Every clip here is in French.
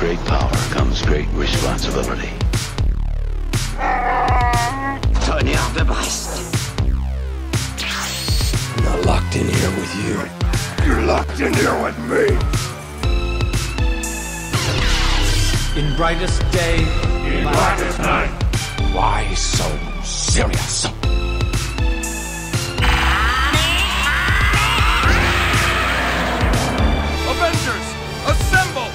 great power comes great responsibility. Tonnerre de Brest. I'm not locked in here with you. You're locked in here with me. In brightest day, In brightest night. Why so serious? Avengers, assemble!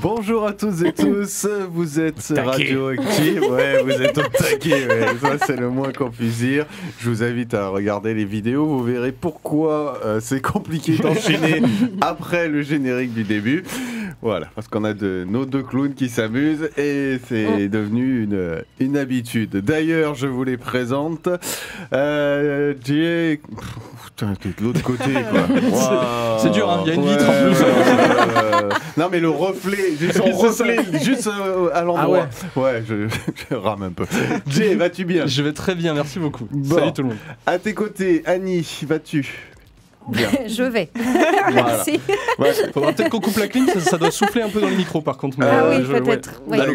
Bonjour à toutes et tous, vous êtes Radioactive, ouais, vous êtes au taquet, ouais, ça c'est le moins qu'on puisse dire. Je vous invite à regarder les vidéos, vous verrez pourquoi c'est compliqué d'enchaîner après le générique du début. Voilà, parce qu'on a nos deux clowns qui s'amusent et c'est devenu une habitude. D'ailleurs, je vous les présente. Jay... Putain, t'es de l'autre côté, quoi. Wow. C'est dur, hein, il y a une vitre en plus. Non, mais le reflet, son reflet, juste à l'endroit. Ah ouais, je rame un peu. Jay, vas-tu bien? Je vais très bien, merci beaucoup. Bon. Salut tout le monde. À tes côtés, Annie, vas-tu bien? Je vais. Voilà. Merci. Ouais, faudra peut-être qu'on coupe la clim, ça doit souffler un peu dans le micro par contre. Mais oui, peut-être. Ouais. Oui. À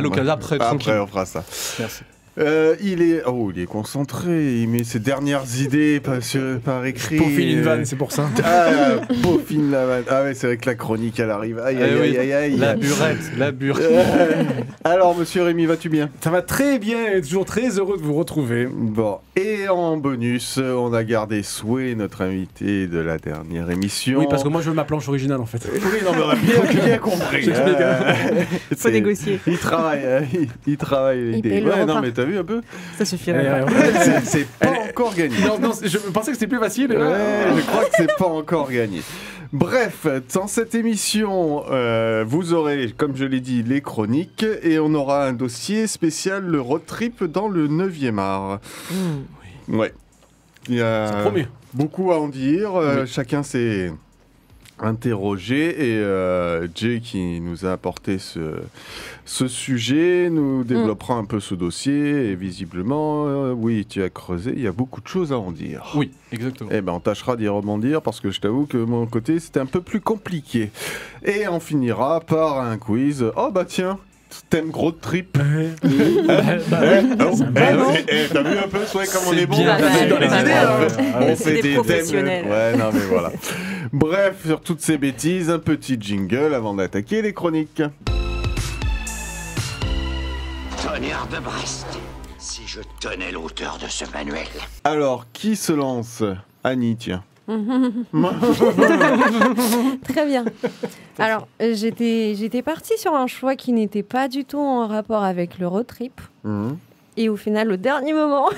l'occasion, après, tranquille. Après, on fera ça. Merci. Il est concentré, il met ses dernières idées par écrit. Peaufine une vanne, c'est pour ça. Ah, peaufine la vanne. Ah ouais, c'est vrai que la chronique, elle arrive. Aïe, aïe, aïe, aïe, aïe. La burette. Alors, monsieur Rémi, vas-tu bien? Ça va très bien et toujours très heureux de vous retrouver. Bon, et en bonus, on a gardé Souhait, notre invité de la dernière émission. Oui, parce que moi je veux ma planche originale en fait. Oui, non, mais on a bien compris. Faut négocier. Il travaille l'idée. paye le Ouais, non, repas. mais t'as vu un peu? Ça suffirait. C'est pas encore gagné. Non, je pensais que c'était plus facile. Ouais, je crois que c'est pas encore gagné. Bref, dans cette émission, vous aurez, comme je l'ai dit, les chroniques et on aura un dossier spécial, le road trip dans le 9e art. Ouais. Il y a Ça promet. beaucoup à en dire. Chacun s'est interrogé et Jay qui nous a apporté ce sujet nous développera un peu ce dossier et visiblement, oui, tu as creusé, il y a beaucoup de choses à en dire. Oui, exactement. Eh ben, on tâchera d'y rebondir parce que je t'avoue que mon côté, c'était un peu plus compliqué. Et on finira par un quiz. Oh bah tiens, thème gros trip. T'as vu un peu, Souhait, comme on est bon bien fait. dans les idées, hein. On C'est fait des des professionnels. thèmes. Ouais, non mais voilà. Bref, sur toutes ces bêtises, un petit jingle avant d'attaquer les chroniques. Tonnerre de Brest. Si je tenais l'auteur de ce manuel. Alors, qui se lance? Annie, tiens. Très bien. Alors, j'étais partie sur un choix qui n'était pas du tout en rapport avec le road trip. Et au final, au dernier moment,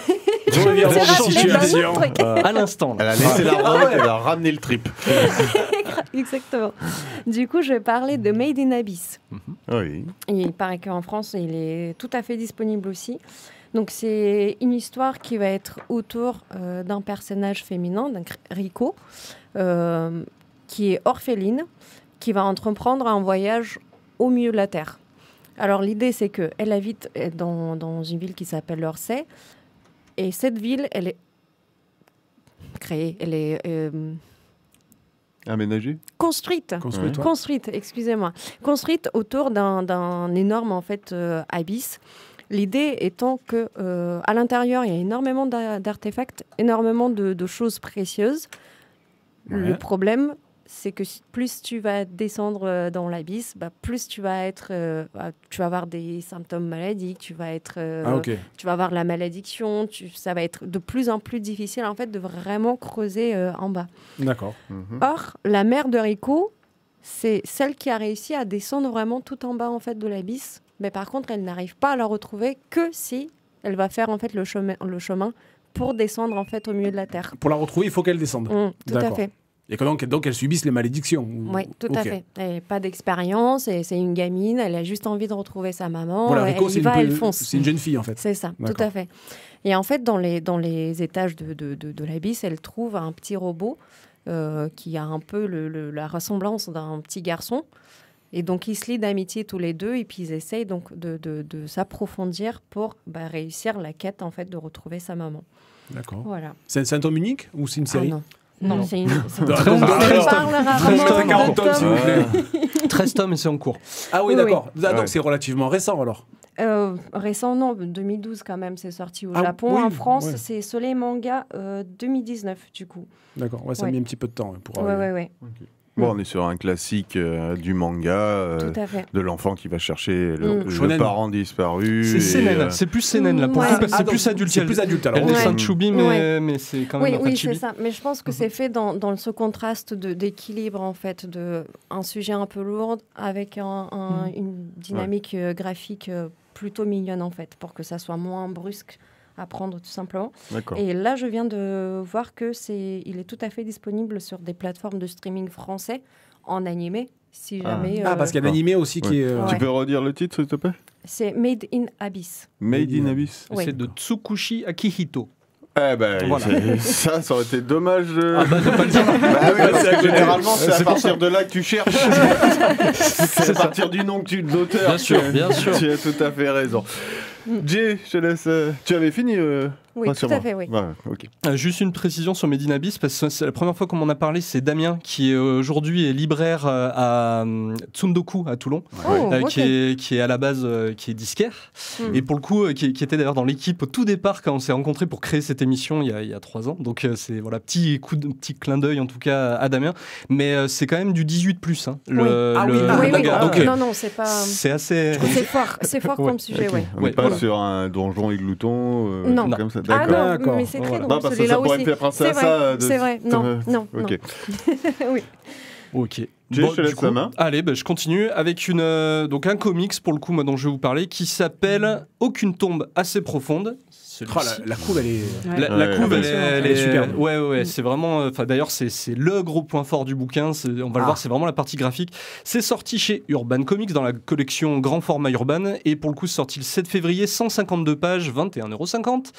Revirement de rappelé situation. d'un autre truc. À l'instant. Elle a laissé la remote, elle a ramené le trip. Exactement. Du coup, je vais parler de Made in Abyss. Oui. Et il paraît qu'en France, il est tout à fait disponible aussi. Donc, c'est une histoire qui va être autour d'un personnage féminin, d'un Rico, qui est orpheline, qui va entreprendre un voyage au milieu de la Terre. Alors, l'idée, c'est qu'elle habite dans une ville qui s'appelle Orsay. Et cette ville, elle est créée, elle est Aménagé? construite. Construis-toi. Construite, excusez-moi. Construite autour d'un énorme en fait abysse. L'idée étant que à l'intérieur il y a énormément d'artefacts, énormément de choses précieuses. Ouais. Le problème, c'est que plus tu vas descendre dans l'abysse, plus tu vas avoir des symptômes maladie, tu vas avoir la malédiction, ça va être de plus en plus difficile en fait de vraiment creuser en bas. D'accord. Or, la mère de Rico, c'est celle qui a réussi à descendre vraiment tout en bas en fait de l'abysse. Mais par contre, elle n'arrive pas à la retrouver que si elle va faire en fait le chemin pour descendre en fait au milieu de la terre. Pour la retrouver, il faut qu'elle descende. Tout à D'accord. fait. Et que donc elle subisse les malédictions. Oui, tout à fait. Elle n'a pas d'expérience, et c'est une gamine, elle a juste envie de retrouver sa maman. Voilà, Rico, elle y va, elle fonce. c'est une jeune fille en fait. C'est ça, D'accord. tout à fait. Et en fait, dans les étages de l'abysse, elle trouve un petit robot qui a un peu la ressemblance d'un petit garçon. Et donc, ils se lient d'amitié tous les deux et puis ils essayent donc de s'approfondir pour réussir la quête en fait de retrouver sa maman. D'accord. Voilà. C'est un tome unique ou c'est une série? Ah non. Non, Non. c'est une. Donc, On alors, parle rarement 40 de tomes, s'il vous plaît. 13 tomes et c'est en cours. Ah oui, Oui, d'accord. Ah, donc Ouais. c'est relativement récent alors. Récent, non, 2012 quand même, c'est sorti au Ah, Japon. oui, En France, ouais. c'est Soleil Manga 2019, du coup. D'accord. Ouais, ça a Ouais. mis un petit peu de temps pour Ouais, arriver. ouais. Bon, on est sur un classique du manga, Tout à fait. de l'enfant qui va chercher le Shonen. parent disparu. C'est et, seinen, c'est plus seinen là pour le Ouais. coup, parce que Ah, c'est donc, plus adulte. c'est plus adulte, alors. Elle Ouais. descend de Chubby, mais, Ouais. mais c'est quand même Oui, un oui, chibi. c'est ça. Mais je pense que c'est fait dans ce contraste d'équilibre, en fait, un sujet un peu lourd avec une dynamique graphique plutôt mignonne, en fait, pour que ça soit moins brusque à prendre, tout simplement. D'accord. Et là, je viens de voir que il est tout à fait disponible sur des plateformes de streaming français en animé, si jamais... Ah, parce qu'il y a un animé aussi qui est. Ouais. Tu peux redire le titre, s'il te plaît? C'est Made in Abyss. Made in Abyss. Oui. C'est de Tsukushi Akihito. Eh ben, Voilà. ça aurait été dommage. Ah bah de pas le dire. Bah oui, parce que généralement, c'est à C'est pour partir de là que tu cherches. C'est à partir du nom de l'auteur. Bien sûr, bien sûr. Tu as tout à fait raison. Jay, je te laisse. Tu avais fini Oui, tout à rassure-moi. fait, oui. Ouais, ok. Juste une précision sur Made in Abyss, parce que c'est la première fois qu'on m'en a parlé, c'est Damien qui aujourd'hui est libraire à Tsundoku à Toulon, Oh, ok. qui est à la base qui est disquaire, et pour le coup qui était d'ailleurs dans l'équipe au tout départ quand on s'est rencontrés pour créer cette émission il y a 3 ans. Donc c'est voilà petit clin d'œil en tout cas à Damien, mais c'est quand même du 18+. Hein, Oui. Ah oui, Oui, oui. d'accord. Donc, Non, non, c'est pas... c'est assez. C'est fort comme sujet, Ok. ouais. On n'est Ouais, pas voilà. sur un donjon et glouton Non. comme ça. Ah D'accord. non, D'accord. mais c'est très Voilà. drôle, Non, parce que celui-là ça pourrait aussi. me faire penser C'est à vrai, ça. c'est vrai. Non, non, Ok. oui. Ok. Jay, je te du laisse coup, la main. Allez, je continue avec donc un comics pour le coup moi, dont je vais vous parler qui s'appelle Aucune tombe assez profonde. Oh, la couve, elle est. La Ouais, couve, elle est superbe. Ouais, c'est vraiment. Enfin, d'ailleurs, c'est le gros point fort du bouquin. On va le voir, c'est vraiment la partie graphique. C'est sorti chez Urban Comics dans la collection grand format Urban, et pour le coup, c'est sorti le 7 février, 152 pages, 21,50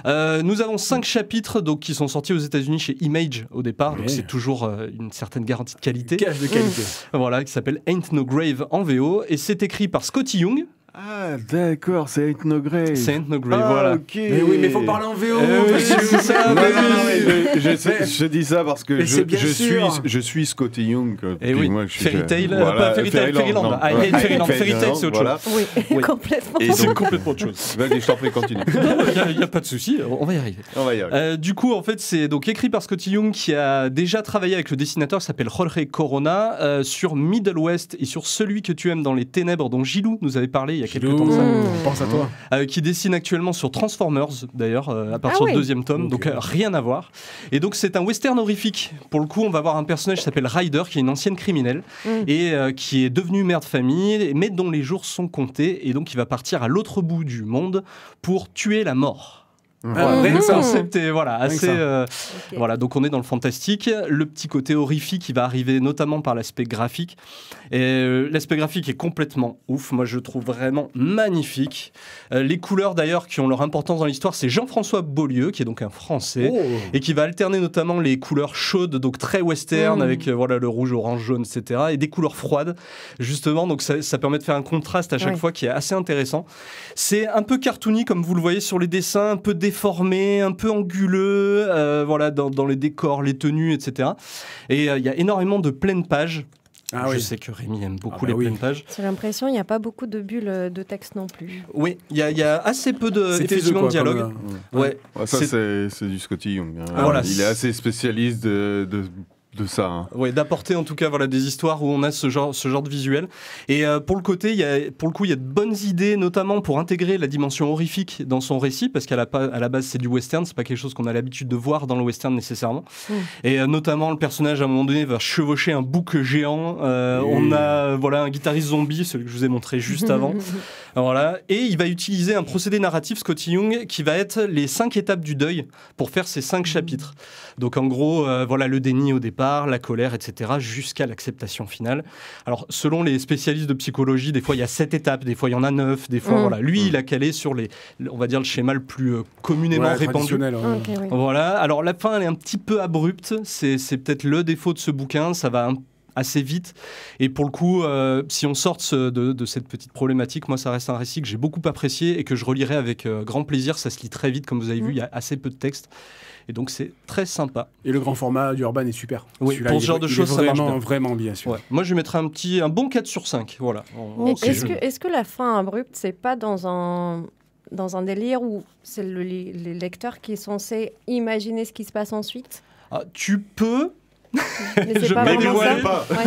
€. Nous avons 5 chapitres donc qui sont sortis aux États-Unis chez Image au départ, donc Oui. c'est toujours une certaine garantie de qualité. Cache de qualité. Voilà, qui s'appelle Ain't No Grave en VO, et c'est écrit par Scotty Young. Ah, d'accord, c'est Ain't No Grave. C'est Ain't No Grave, Ah, voilà. ok. Mais oui, mais faut parler en VO. oui, c'est ça, Non, mais non, non, oui. mais je dis ça parce que Mais c'est bien sûr. je suis Scotty Young. Et oui, moi, je suis, Fairy Tail, pas Fairy Tail, Fairyland. non. I hate Fairyland. Fairyland, Fairy Tail, c'est autre voilà. Oui, Oui. complètement. Et C'est donc- complètement autre chose. Vas-y, je t'en prie, continue. Il n'y a pas de souci, on va y arriver. On va y arriver. Du coup, en fait, c'est donc écrit par Scotty Young qui a déjà travaillé avec le dessinateur qui s'appelle Jorge Corona sur Middle West et sur Celui que tu aimes dans les ténèbres dont Gilou nous avait parlé il y a quelques temps de ça. Pense à toi. Qui dessine actuellement sur Transformers d'ailleurs à partir Ah oui. du 2e tome, Ok. donc rien à voir. Et donc c'est un western horrifique. Pour le coup, on va voir un personnage qui s'appelle Ryder, qui est une ancienne criminelle et qui est devenue mère de famille, mais dont les jours sont comptés, et donc il va partir à l'autre bout du monde pour tuer la mort. Ah, rien Le que ça. concept est voilà, Rien que assez. ça. Ok. Voilà, donc on est dans le fantastique. Le petit côté horrifique qui va arriver notamment par l'aspect graphique. Et l'aspect graphique est complètement ouf. Moi, je le trouve vraiment magnifique. Les couleurs d'ailleurs qui ont leur importance dans l'histoire, c'est Jean-François Beaulieu, qui est donc un Français. Oh. Et qui va alterner notamment les couleurs chaudes, donc très western, avec voilà, le rouge, orange, jaune, etc. Et des couleurs froides, justement. Donc ça permet de faire un contraste à chaque Ouais. fois qui est assez intéressant. C'est un peu cartoony, comme vous le voyez sur les dessins, un peu déformé, un peu anguleux, voilà, dans les décors, les tenues, etc. Et il y a énormément de pleines pages. Ah Je oui. sais que Rémi aime beaucoup Ah bah les oui. pleines pages. J'ai l'impression qu'il n'y a pas beaucoup de bulles de texte non plus. Oui, il y a assez peu de, C'était effectivement, quoi, de dialogue. comme, Ouais. Ouais, ça, c'est- c'est du Scotty Young. Hein. Voilà. Il est assez spécialiste de ça. Hein. Ouais, d'apporter en tout cas voilà, des histoires où on a ce genre de visuel. Et pour le coup, il y a de bonnes idées, notamment pour intégrer la dimension horrifique dans son récit, parce qu'à la base, c'est du western, c'est pas quelque chose qu'on a l'habitude de voir dans le western nécessairement. Et notamment, le personnage, à un moment donné, va chevaucher un bouc géant. On a voilà, un guitariste zombie, celui que je vous ai montré juste avant. Voilà. Et il va utiliser un procédé narratif, Scotty Young, qui va être les 5 étapes du deuil pour faire ces 5 chapitres. Donc en gros, voilà, le déni au départ, la colère, etc., jusqu'à l'acceptation finale. Alors selon les spécialistes de psychologie, des fois il y a 7 étapes, des fois il y en a 9, des fois voilà. Lui, il a calé sur on va dire le schéma le plus communément Ouais, répandu. traditionnel, ouais. Ok, oui. Voilà. Alors la fin, elle est un petit peu abrupte. C'est peut-être le défaut de ce bouquin. Ça va assez vite. Et pour le coup, si on sort de cette petite problématique, moi, ça reste un récit que j'ai beaucoup apprécié et que je relirai avec grand plaisir. Ça se lit très vite, comme vous avez vu, il y a assez peu de texte. Et donc, c'est très sympa. Et le grand format du Urban est super. Oui, pour ce genre de choses, ça marche bien. Vraiment bien sûr. Ouais. Moi, je mettrais un bon 4 sur 5. Voilà. Est-ce que la fin abrupte, c'est pas dans un délire où c'est le lecteur qui est censé imaginer ce qui se passe ensuite? Tu peux... Mais c'est pas vraiment ça. Pas. Ouais.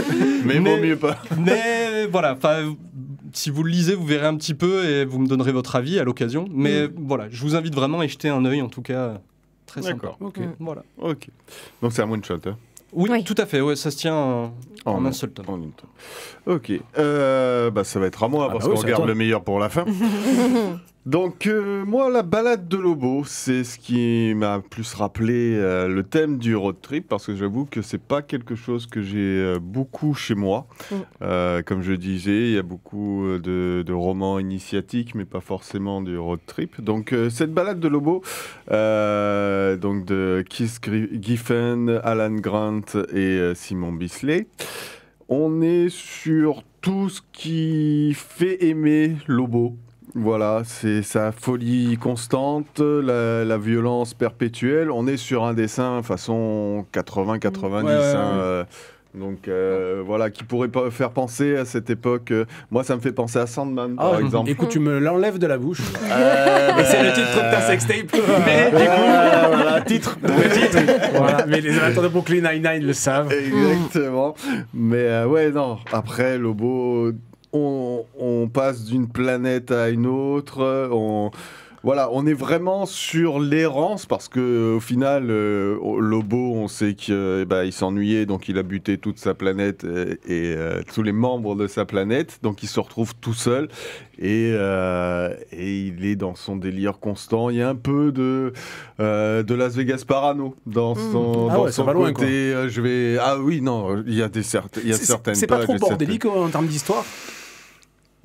Mais vaut mieux pas. Mais voilà, si vous le lisez, vous verrez un petit peu et vous me donnerez votre avis à l'occasion. Mais voilà, je vous invite vraiment à y jeter un œil, en tout cas, très sympa. D'accord. Ok. Voilà. Ok. Donc c'est un one shot. Hein. Oui, tout à fait. Ouais, ça se tient en un seul tome. En une tome. Ok. Ça va être à moi parce qu'on regarde le meilleur pour la fin. Donc moi, la balade de Lobo, c'est ce qui m'a plus rappelé le thème du road trip, parce que j'avoue que c'est pas quelque chose que j'ai beaucoup chez moi. Comme je disais, il y a beaucoup de romans initiatiques, mais pas forcément du road trip. Donc cette balade de Lobo, donc de Keith Giffen, Alan Grant et Simon Bisley, on est sur tout ce qui fait aimer Lobo. Voilà, c'est sa folie constante, la violence perpétuelle. On est sur un dessin façon 80-90. Donc voilà, qui pourrait pas faire penser à cette époque. Moi, ça me fait penser à Sandman, par exemple. Écoute, tu me l'enlèves de la bouche. Et c'est le titre de ta sextape. Mais du coup, voilà, titre. voilà. Mais les amateurs de Brooklyn Nine-Nine le savent. Exactement. Mais ouais, non. Après, Lobo... On passe d'une planète à une autre, on est vraiment sur l'errance parce qu'au final, Lobo, on sait qu'il s'ennuyait, donc il a buté toute sa planète et tous les membres de sa planète, donc il se retrouve tout seul et il est dans son délire constant. Il y a un peu de Las Vegas Parano dans son côté. Il y a certaines c'est pas trop bordélique en termes d'histoire.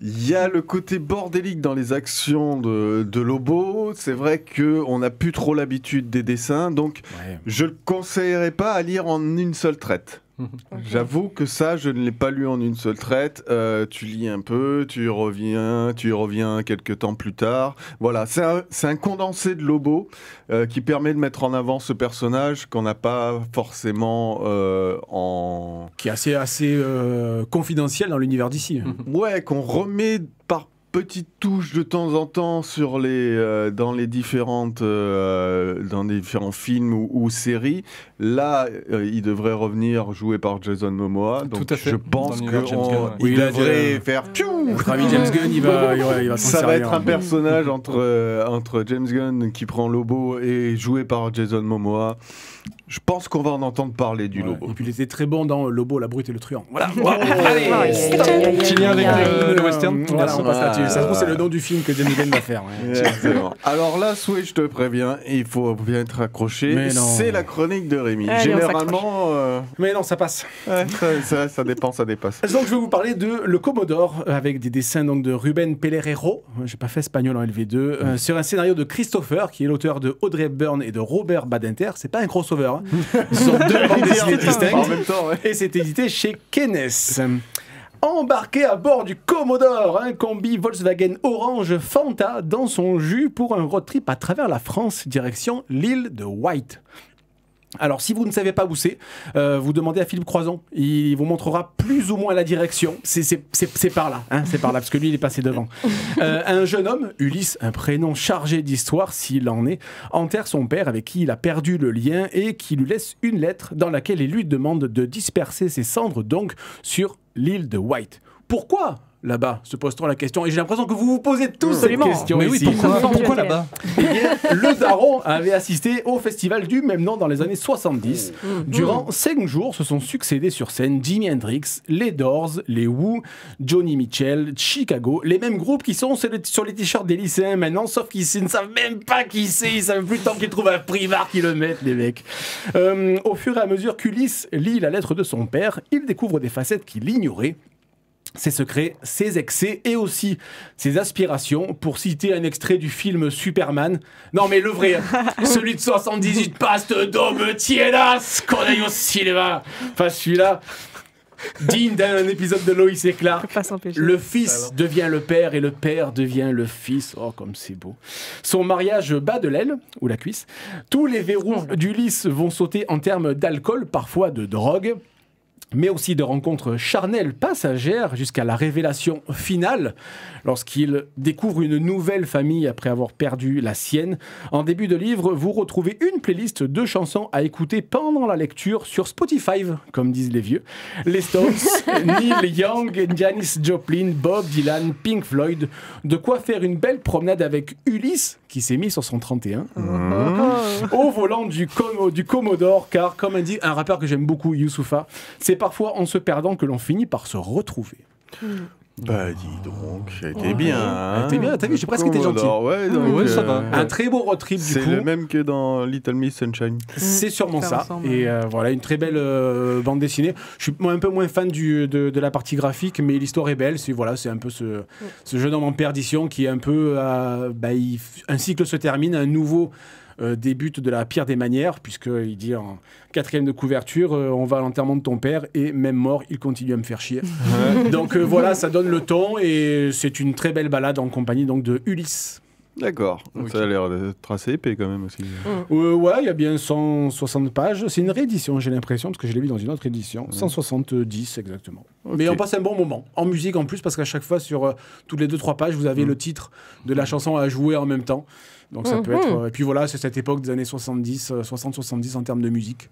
Il y a le côté bordélique dans les actions de Lobo. C'est vrai qu'on n'a plus trop l'habitude des dessins, donc je ne le conseillerais pas à lire en une seule traite. Okay. J'avoue que ça, je ne l'ai pas lu en une seule traite. Tu lis un peu, tu y reviens quelques temps plus tard. Voilà, c'est un condensé de Lobo qui permet de mettre en avant ce personnage qu'on n'a pas forcément qui est assez confidentiel dans l'univers d'ici. Ouais, qu'on remet par petites touches de temps en temps sur dans les différents films ou séries. Là, il devrait revenir joué par Jason Momoa. Donc tout à fait. Je pense qu'il devrait faire notre ami James Gunn, il va ça va être un personnage entre James Gunn qui prend Lobo et joué par Jason Momoa. Je pense qu'on va en entendre parler du Lobo. Et puis il était très bon dans Lobo, la brute et le truand. Voilà. Petit lien avec le western. Voilà, on passe là-dessus. Ça se trouve, c'est le nom du film que James Gunn va faire. Alors là, Sway, je te préviens, il faut bien être accroché. C'est la chronique de Rémi. Généralement... Mais non, ça passe. Ça dépasse. Donc je vais vous parler de Le Commodore, avec des dessins donc, de Ruben Pelerero, j'ai pas fait espagnol en LV2, sur un scénario de Christopher, qui est l'auteur de Audrey Hepburn et de Robert Badinter. C'est pas un crossover, hein. Ce sont deux bandes dessinées distinctes. En même temps, et c'est édité chez Kenes. Embarqué à bord du Commodore, un combi Volkswagen Orange Fanta dans son jus pour un road trip à travers la France, direction l'île de Wight. Alors, si vous ne savez pas où c'est, vous demandez à Philippe Croison. Il vous montrera plus ou moins la direction. C'est par là, hein, c'est par là, parce que lui, il est passé devant. Un jeune homme, Ulysse, un prénom chargé d'histoire, s'il en est, enterre son père avec qui il a perdu le lien et qui lui laisse une lettre dans laquelle il lui demande de disperser ses cendres, donc, sur l'île de Wight. Pourquoi là-bas, se pose-t-on la question. Et j'ai l'impression que vous vous posez tous cette question. Mais ici. oui, pourquoi là-bas? Eh bien, le daron avait assisté au festival du même nom dans les années 70. Durant 5 jours, se sont succédés sur scène Jimi Hendrix, les Doors, les Who, Johnny Mitchell, Chicago, les mêmes groupes qui sont sur les t-shirts des lycéens maintenant, sauf qu'ils ne savent même pas qui c'est, ils savent plus le temps qu'ils trouvent un Primark qui le mettent, les mecs. Au fur et à mesure qu'Ulysse lit la lettre de son père, il découvre des facettes qu'il ignorait. Ses secrets, ses excès et aussi ses aspirations, pour citer un extrait du film Superman. Non mais le vrai, celui de 78 passes d'Aube Tiedas qu'on a eu au cinéma. Enfin celui-là... Digne d'un épisode de Lois et Clark. Pas s'empêcher. Le fils devient le père et le père devient le fils. Oh, comme c'est beau. Son mariage bat de l'aile, ou la cuisse. Tous les verrous d'Ulysse vont sauter en termes d'alcool, parfois de drogue, mais aussi de rencontres charnelles passagères jusqu'à la révélation finale lorsqu'il découvre une nouvelle famille après avoir perdu la sienne. En début de livre, vous retrouvez une playlist de chansons à écouter pendant la lecture sur Spotify, comme disent les vieux. Les Stones, Neil Young, Janis Joplin, Bob Dylan, Pink Floyd. De quoi faire une belle promenade avec Ulysse, qui s'est mis sur son 31, au volant du Commodore, car comme dit un rappeur que j'aime beaucoup, Youssoupha, c'est parfois en se perdant que l'on finit par se retrouver. Bah dis donc, ça a été bien. Hein. T'es bien, t'as vu, j'ai presque été gentil. Ouais, donc, ça va. Un très beau road trip du coup. C'est le même que dans Little Miss Sunshine. C'est sûrement ça. ressemble. Et voilà, une très belle bande dessinée. Je suis un peu moins fan de la partie graphique, mais l'histoire est belle. C'est un peu ce jeune homme en perdition qui est un peu... un cycle se termine, un nouveau... débute de la pire des manières, puisqu'il dit en 4e de couverture, on va à l'enterrement de ton père, et même mort, il continue à me faire chier. Donc voilà, ça donne le ton, et c'est une très belle balade en compagnie donc, de Ulysse. D'accord, Okay. Ça a l'air d'être assez épais quand même aussi. Ouais, il y a bien 160 pages. C'est une réédition, j'ai l'impression, parce que je l'ai vu dans une autre édition. 170 exactement. Okay. Mais on passe un bon moment. En musique en plus, parce qu'à chaque fois, sur toutes les 2-3 pages, vous avez le titre de la chanson à jouer en même temps. Donc ça peut être... et puis voilà, c'est cette époque des années 70, 60-70 en termes de musique.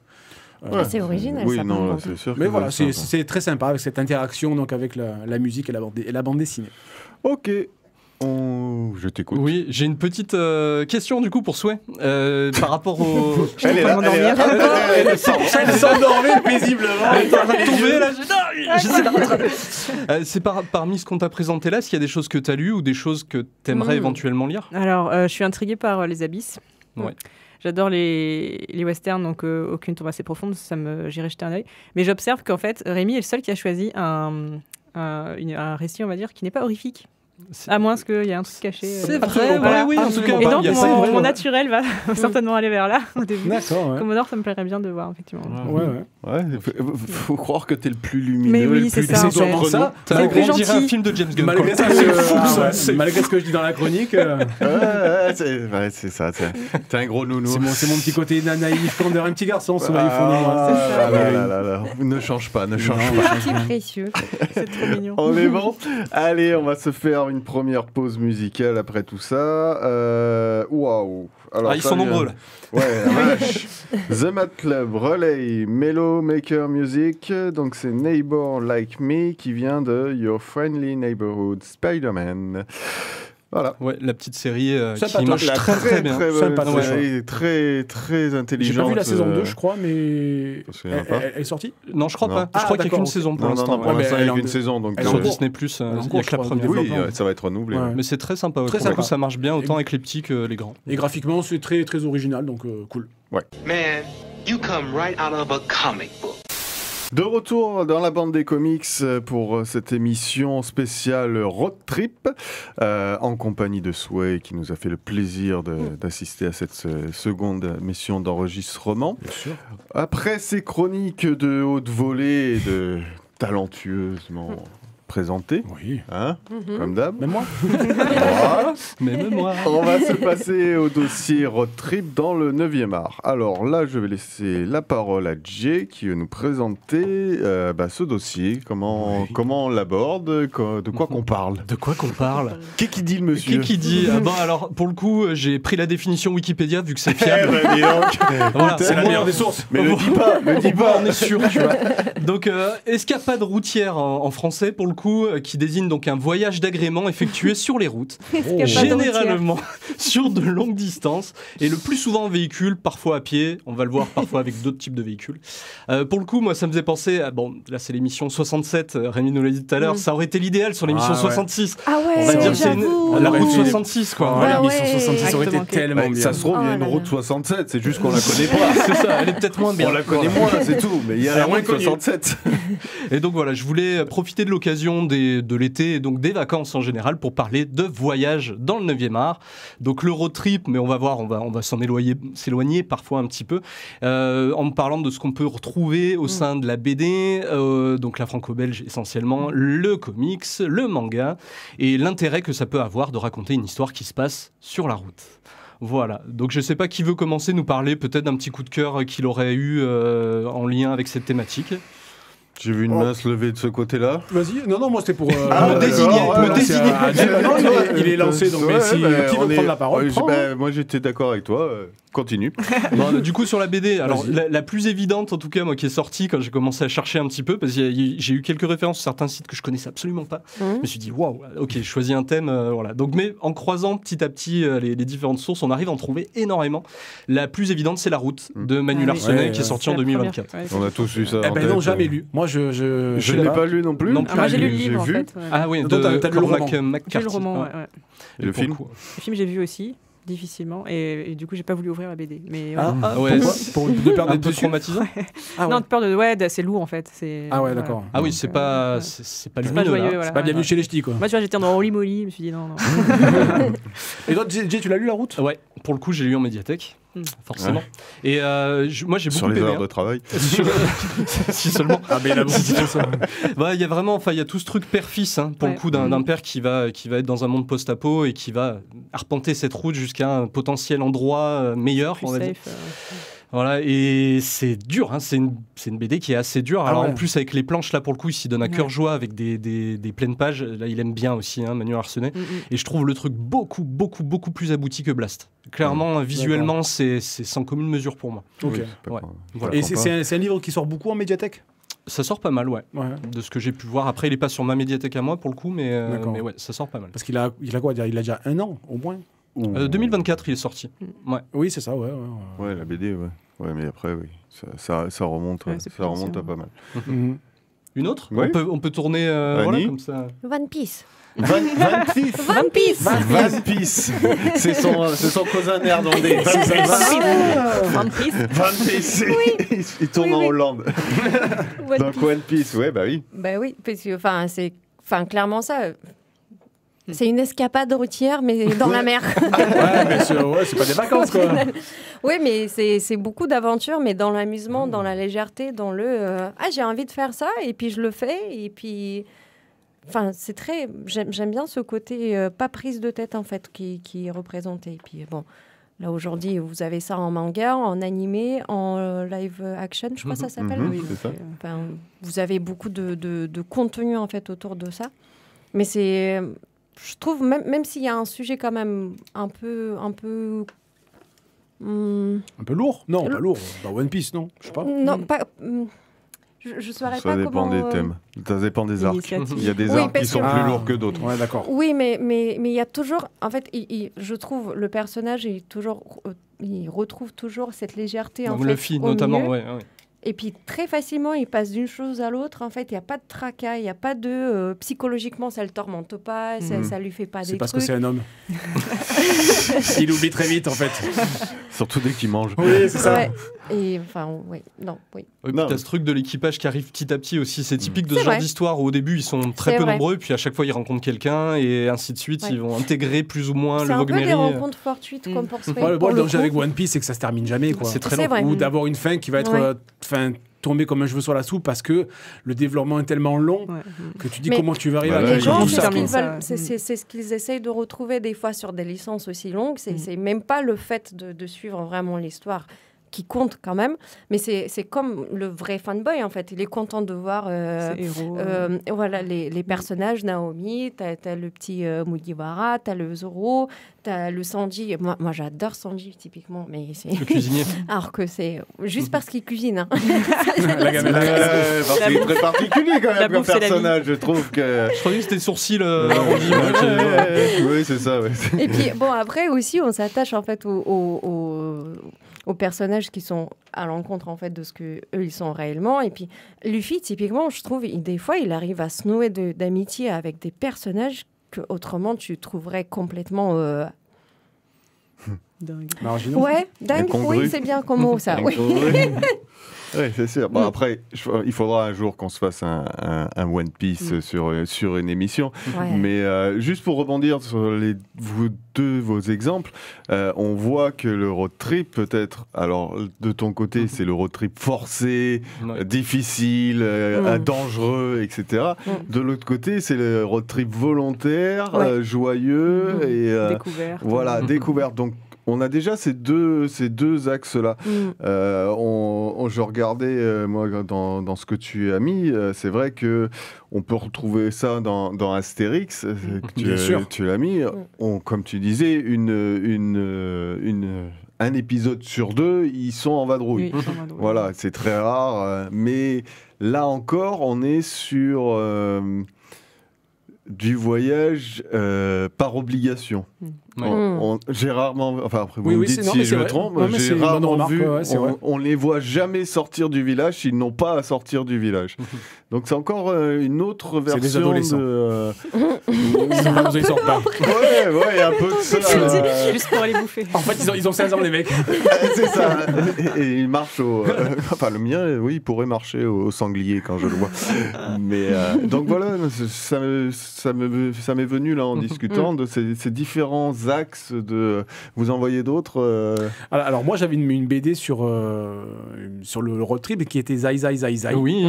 C'est original, oui, ça. non, par là, contre. c'est sûr. Mais que voilà, c'est sympa. c'est très sympa avec cette interaction donc, avec la musique et la bande dessinée. Ok, je t'écoute. Oui, j'ai une petite question du coup pour Souhait par rapport au. Elle est là, elle s'endormait paisiblement. Elle est en train de tomber là. J'essaie de la rattraper. C'est parmi ce qu'on t'a présenté là, est-ce qu'il y a des choses que tu as lues ou des choses que tu aimerais éventuellement lire? Alors, je suis intriguée par Les Abysses. Ouais. J'adore les westerns, donc aucune tombe assez profonde, j'irai jeter un œil. Mais j'observe qu'en fait, Rémi est le seul qui a choisi un récit, on va dire, qui n'est pas horrifique. À moins qu'il y ait un truc caché. C'est vrai, voilà. oui, en tout cas. Et donc, il y a pas- mon naturel va certainement aller vers là au début. D'accord, ouais. Commodore, ça me plairait bien de voir, effectivement. Ouais, faut croire que t'es le plus lumineux. Mais oui, le c'est plus ça, en décent fait. d'entre nous. T'as le plus on dirait un gentil. film de James Gunn. Malgré quoi. malgré ce que je dis dans la chronique, C'est ça. T'es un gros nounou. c'est mon petit côté naïf, candeur, un petit garçon, ce naïf. Là. Ne change pas. C'est précieux. C'est trop mignon. On est bon. Allez, on va se faire une première pause musicale après tout ça. Waouh. Alors, Ils ça sont vient- nombreux là. Ouais, la vache. The Mad Club, Relay, Mellow Maker Music. Donc c'est Neighbor Like Me qui vient de Your Friendly Neighborhood Spider-Man. Voilà. Ouais, la petite série qui Sympatoche. marche La très bien. bonne Sympatoche. série, très intelligente. J'ai pas vu la saison 2, je crois, mais Je me souviens pas. elle est sortie. Non, je crois Non. pas. Je Ah, crois qu'il y a d'accord, qu'une ok. saison pour Non, l'instant. pour ouais. l'instant, mais il y a elle est qu'une en- saison. Donc, elle est en Sur cours. Disney+, il en y a cours, que je la crois, première. bien. oui, développement. ça va être renouvelé. Ouais. Mais c'est très sympa. Très Pour le coup, sympa. ça marche bien, autant avec les petits que les grands. Et graphiquement, c'est très, très original, donc cool. Man, you come right out of a comic book. De retour dans la bande des comics pour cette émission spéciale Road Trip en compagnie de Sway qui nous a fait le plaisir d'assister à cette seconde émission d'enregistrement. Bien sûr. Après ces chroniques de haute volée et de talentueusement présentées, Oui. hein, comme d'hab. Même moi. Voilà. Mais même moi. On va se passer au dossier Road Trip dans le 9e art. Alors là, je vais laisser la parole à Jay qui va nous présenter ce dossier, comment on l'aborde, de quoi qu'on parle. De quoi qu'on parle? Qui dit le monsieur Qui dit Bon, alors, pour le coup, j'ai pris la définition Wikipédia vu que c'est fiable. Eh ben, dis donc. Voilà, C'est la au moins- meilleure des sources. Mais ne dis pas, on est sûr, tu vois. Donc, est-ce qu'il n'y a pas de routière en français, pour le coup, qui désigne donc un voyage d'agrément effectué sur les routes, Est-ce qu'il y a pas de routière généralement sur de longues distances, et le plus souvent en véhicule, parfois à pied, on va le voir parfois avec d'autres types de véhicules. Pour le coup, moi, ça me faisait penser à, bon, là c'est l'émission 67, Rémi nous l'a dit tout à l'heure, ça aurait été l'idéal sur l'émission Ah ouais. 66. Ah On va ouais, dire c'est j'avoue. la Ouais, route c'est- 66, quoi. Voilà, Ah l'émission ouais. 66 aurait été Exactement, ok. tellement Ouais, bien. ça se trouve, il y a Oh une là route là. 67, c'est juste qu'on la connaît pas. C'est ça, elle est peut-être moins bien. On la connaît moins, c'est tout, mais il y a Elle la est moins route connue. 67. Et donc voilà, je voulais profiter de l'occasion l'occasion de l'été et donc des vacances en général pour parler de voyage dans le 9e art. Donc le road trip, mais on va voir, on va s'éloigner parfois un petit peu en parlant de ce qu'on peut retrouver au sein de la BD, donc la franco-belge essentiellement, le comics, le manga et l'intérêt que ça peut avoir de raconter une histoire qui se passe sur la route. Voilà, donc je ne sais pas qui veut commencer nous parler peut-être d'un petit coup de cœur qu'il aurait eu en lien avec cette thématique. J'ai vu une main se lever de ce côté-là. Vas-y, non, moi c'était pour me désigner. Il est lancé, donc mais si qui veut prendre la parole prends. Moi j'étais d'accord avec toi, continue. Bon, du coup sur la BD, alors la plus évidente en tout cas moi qui est sortie quand j'ai commencé à chercher un petit peu, parce que j'ai eu quelques références sur certains sites que je connaissais absolument pas. Je me suis dit waouh, ok, je choisis un thème, voilà. Donc mais en croisant petit à petit les différentes sources, on arrive à en trouver énormément. La plus évidente c'est La Route de Manu Larsenet qui est sorti en 2024. On a tous lu ça. Non, jamais lu. Moi je l'ai pas lu non plus. Moi j'ai lu le livre en fait. Ah oui, t'as lu le roman. McCarthy. Le roman, ouais. Et le film. Le film j'ai vu aussi. Difficilement et du coup j'ai pas voulu ouvrir la BD mais pour de peur d'être traumatisant. Non, de peur de c'est lourd en fait, ah ouais d'accord. Ah oui, c'est pas joyeux, voilà. C'est pas bienvenu chez les ch'tis quoi. Moi tu vois, j'étais dans Holy Moly, je me suis dit non. Et toi Jay, tu l'as lu La Route? Ouais, pour le coup j'ai lu en médiathèque. Forcément. Et moi j'ai beaucoup sur les aimé, heures de travail. Si seulement. Ah mais là il y a vraiment, il y a tout ce truc père-fils pour le coup d'un père qui va être dans un monde post-apo et qui va arpenter cette route jusqu'à un potentiel endroit meilleur, plus on va dire. safe, Voilà, et c'est dur, c'est une BD qui est assez dure. Alors en plus avec les planches là pour le coup il s'y donne à cœur joie avec des pleines pages. Là il aime bien aussi Manu Larsenet. Et je trouve le truc beaucoup plus abouti que Blast. Clairement visuellement c'est sans commune mesure pour moi. Ok. Voilà. Et c'est un livre qui sort beaucoup en médiathèque? Ça sort pas mal, de ce que j'ai pu voir. Après il est pas sur ma médiathèque à moi pour le coup, mais ouais ça sort pas mal. Parce qu'il a quoi dire? Il a déjà 1 an au moins. 2024 il est sorti. Ouais. Oui c'est ça, ouais. Ouais la BD, ouais, mais après oui, ça remonte, ça remonte à pas mal. Une autre? Ouais. On peut tourner voilà, comme ça. One Piece. One Piece. C'est son cousin néerlandais. One Piece. Oui. Il tourne en Hollande. Donc One Piece, ouais, bah oui. Bah oui, parce que c'est clairement ça. C'est une escapade routière, mais dans la mer. Ouais, mais c'est pas des vacances, quoi. Oui, mais c'est beaucoup d'aventures, mais dans l'amusement, dans la légèreté, dans le j'ai envie de faire ça, et puis je le fais, et puis. Enfin, c'est très. J'aime bien ce côté pas prise de tête, en fait, qui est représenté. Et puis, bon, là, aujourd'hui, vous avez ça en manga, en animé, en live action, je crois que ça s'appelle. Oui, c'est ça. Enfin, vous avez beaucoup de contenu, en fait, autour de ça. Mais c'est. Je trouve, même s'il y a un sujet quand même un peu un peu lourd? Non, pas lourd. Dans One Piece, non? Je sais pas. Non, pas... Je saurais pas comment... Ça dépend des thèmes. Ça dépend des arcs. Il y a des arcs qui sont plus lourds que d'autres. Ouais, d'accord. Oui, mais il y a toujours... En fait, je trouve le personnage, il retrouve toujours cette légèreté, en fait, Luffy, notamment, ouais. Et puis, très facilement, il passe d'une chose à l'autre. En fait, il n'y a pas de tracas, il n'y a pas de... psychologiquement, ça ne le tormente pas, ça ne lui fait pas des trucs. C'est parce que c'est un homme. Il oublie très vite, en fait. Surtout dès qu'il mange. Oui, c'est ça. Ouais. Et enfin, oui. Oui, puis t'as ce truc de l'équipage qui arrive petit à petit aussi. C'est typique de ce genre d'histoire où au début ils sont très peu nombreux, puis à chaque fois ils rencontrent quelqu'un et ainsi de suite. Ils vont intégrer plus ou moins le Vogue Mary. C'est un peu des rencontres fortuites comme pour le danger avec One Piece, c'est que ça se termine jamais, quoi. C'est très long. Ou d'avoir une fin qui va être tomber comme un cheveu sur la soupe parce que le développement est tellement long que tu dis comment tu vas arriver à les gens, c'est ce qu'ils essayent de retrouver des fois sur des licences aussi longues. C'est même pas le fait de suivre vraiment l'histoire qui compte quand même, mais c'est comme le vrai fanboy en fait. Il est content de voir voilà, les personnages. Naomi, t'as le petit Mugiwara, t'as le Zoro, t'as le Sanji. Moi j'adore Sanji typiquement, mais c'est le cuisinier. Alors que c'est juste parce qu'il cuisine. Parce qu'il est très particulier quand même comme personnage. Je trouve que. Je croyais que c'était sourcil arrondi. Oui, c'est ça. Ouais. Et puis bon, après aussi, on s'attache en fait aux personnages qui sont à l'encontre en fait de ce que eux ils sont réellement. Et puis Luffy typiquement, je trouve des fois il arrive à se nouer d'amitié avec des personnages que autrement tu trouverais complètement dingue. Marginaux. Ouais, dingue. Oui, c'est bien comme mot ça. Oui. Oui, c'est sûr. Bon, après, il faudra un jour qu'on se fasse un One Piece sur une émission. Ouais. Mais juste pour rebondir sur vos exemples, on voit que le road trip peut-être, alors de ton côté, c'est le road trip forcé, difficile, dangereux, etc. De l'autre côté, c'est le road trip volontaire, joyeux et découverte. Voilà, découverte. Donc on a déjà ces deux axes-là. Je regardais, moi, dans ce que tu as mis, c'est vrai qu'on peut retrouver ça dans Astérix, que tu l'as mis. Comme tu disais, un épisode sur 2, ils sont en vadrouille. Oui, Voilà, c'est très rare. Mais là encore, on est sur du voyage par obligation. J'ai rarement, enfin après vous me dites si je me trompe, j'ai rarement vu, on les voit jamais sortir du village s'ils n'ont pas à sortir du village. Donc c'est encore une autre version des adolescents. Ils sortent pas. Ouais, un peu de ça. Juste pour aller bouffer. En fait, ils ont 16 ans les mecs. C'est ça. Et ils marchent enfin le mien, oui, il pourrait marcher au sanglier quand je le vois. Mais donc voilà, ça m'est venu là en discutant de ces différents axes de. Vous en voyez d'autres Alors moi j'avais une BD sur le road trip qui était Zai Zai Zai Zai. Oui.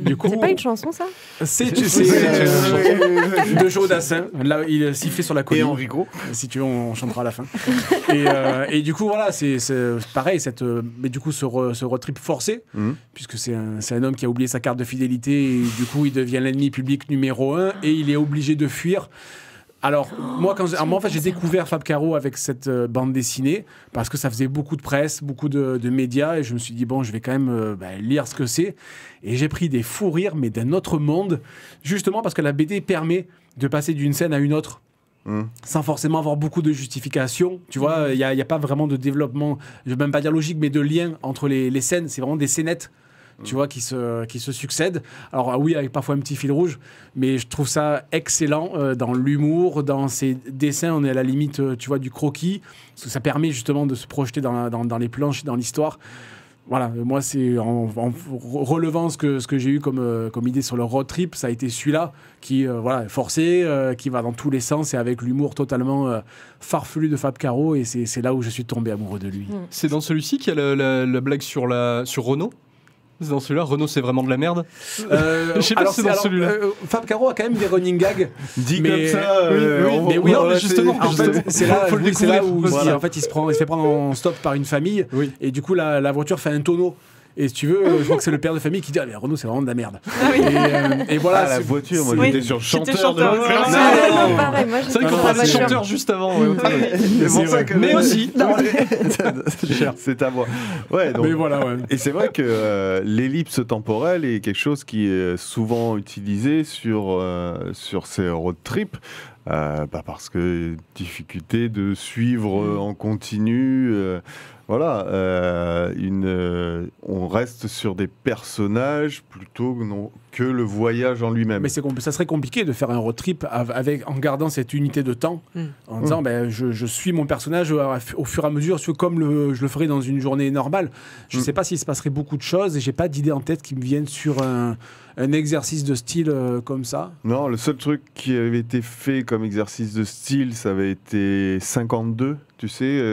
Du coup, C'est pas une chanson, ça? C'est de Joe Dassin. Là, il sifflait sur la colline. Et Henri Gros. Si tu veux, on chantera à la fin. Et du coup, voilà, c'est pareil. Mais du coup, ce road trip forcé, puisque c'est un homme qui a oublié sa carte de fidélité et du coup, il devient l'ennemi public numéro 1 et il est obligé de fuir. Alors, moi, en fait, j'ai découvert Fab Caro avec cette bande dessinée parce que ça faisait beaucoup de presse, beaucoup de médias et je me suis dit, bon, je vais quand même lire ce que c'est. Et j'ai pris des fous rires, mais d'un autre monde, justement parce que la BD permet de passer d'une scène à une autre. Sans forcément avoir beaucoup de justification. Tu vois, il n'y a pas vraiment de développement, je ne vais même pas dire logique, mais de lien entre les scènes. C'est vraiment des scénettes. Tu vois, qui se succèdent. Alors oui, avec parfois un petit fil rouge, mais je trouve ça excellent dans l'humour, dans ces dessins, on est à la limite, tu vois, du croquis, parce que ça permet justement de se projeter dans les planches, dans l'histoire. Voilà, moi, c'est en relevant ce que j'ai eu comme idée sur le road trip, ça a été celui-là qui est forcé, qui va dans tous les sens et avec l'humour totalement farfelu de Fab Caro, et c'est là où je suis tombé amoureux de lui. C'est dans celui-ci qu'il y a la blague sur Renault. C'est dans celui-là, Renault c'est vraiment de la merde. Je sais pas si c'est dans celui-là. Fab Caro a quand même des running gags. Dit comme ça. Oui, justement. En fait, c'est là où voilà. En fait, il se fait prendre en stop par une famille. Oui. Et du coup, la voiture fait un tonneau. Et si tu veux, je crois que c'est le père de famille qui dit mais Renault c'est vraiment de la merde. Et voilà, la voiture, moi j'étais sur chanteur de Non, pareil, moi c'est vrai qu'on parlait de chanteur juste avant. Mais aussi. C'est à moi. Ouais, donc, mais voilà, ouais. Et c'est vrai que l'ellipse temporelle est quelque chose qui est souvent utilisé sur ces road trips. Parce que difficulté de suivre en continu. Voilà, on reste sur des personnages plutôt que le voyage en lui-même. Mais ça serait compliqué de faire un road trip en gardant cette unité de temps, en disant je suis mon personnage au fur et à mesure, comme je le ferais dans une journée normale. Je ne sais pas s'il se passerait beaucoup de choses et j'ai pas d'idée en tête qui me viennent sur un exercice de style comme ça. Non, le seul truc qui avait été fait comme exercice de style, ça avait été 52. Tu sais,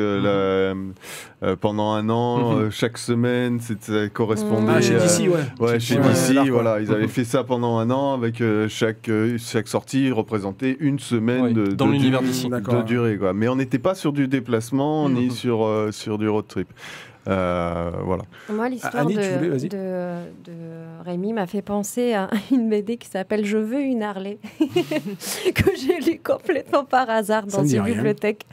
pendant un an, chaque semaine, ça correspondait. Chez DC, ouais, chez DC, voilà. Ils avaient fait ça pendant un an avec chaque sortie représentait une semaine dans l'univers DC. De durée, quoi. Mais on n'était pas sur du déplacement ni sur du road trip. Voilà. Moi, l'histoire Annie, de Rémi m'a fait penser à une BD qui s'appelle Je veux une Harley, que j'ai lu complètement par hasard dans une bibliothèque.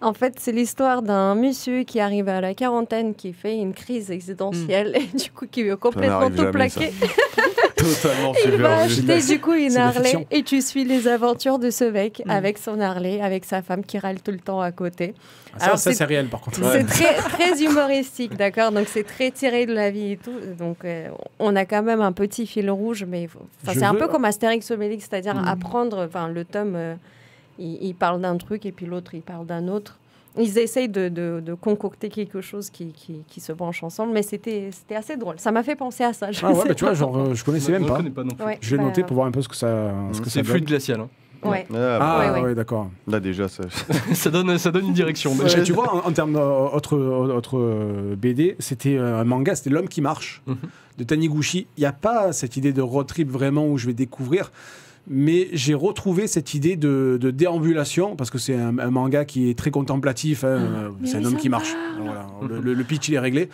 En fait, c'est l'histoire d'un monsieur qui arrive à la quarantaine, qui fait une crise existentielle et du coup qui veut complètement tout plaquer. Totalement Il va acheter super. du coup une Harley et tu suis les aventures de ce mec avec son Harley, avec sa femme qui râle tout le temps à côté. Alors, ça c'est réel par contre. C'est très humoristique, d'accord. Donc c'est très tiré de la vie et tout. Donc on a quand même un petit fil rouge, mais c'est un peu comme Astérix Obélix, c'est-à-dire apprendre. Enfin, le tome, il parle d'un truc et puis l'autre il parle d'un autre. ils essayent de concocter quelque chose qui se branche ensemble, mais c'était assez drôle. Ça m'a fait penser à ça. Ah ouais, bah, tu vois, genre, je connaissais même Je pas. connais pas non plus. Ouais, Je vais noter pour voir un peu ce que ça C'est fluide glacial. Hein. Ouais. Ouais, d'accord. Là déjà, ça... ça donne une direction. Ouais, tu vois, en termes autre BD, c'était un manga, c'était L'Homme qui marche, de Taniguchi. Il n'y a pas cette idée de road trip vraiment où je vais découvrir, mais j'ai retrouvé cette idée de déambulation, parce que c'est un manga qui est très contemplatif, hein, c'est un homme qui marche. Voilà, le pitch, il est réglé.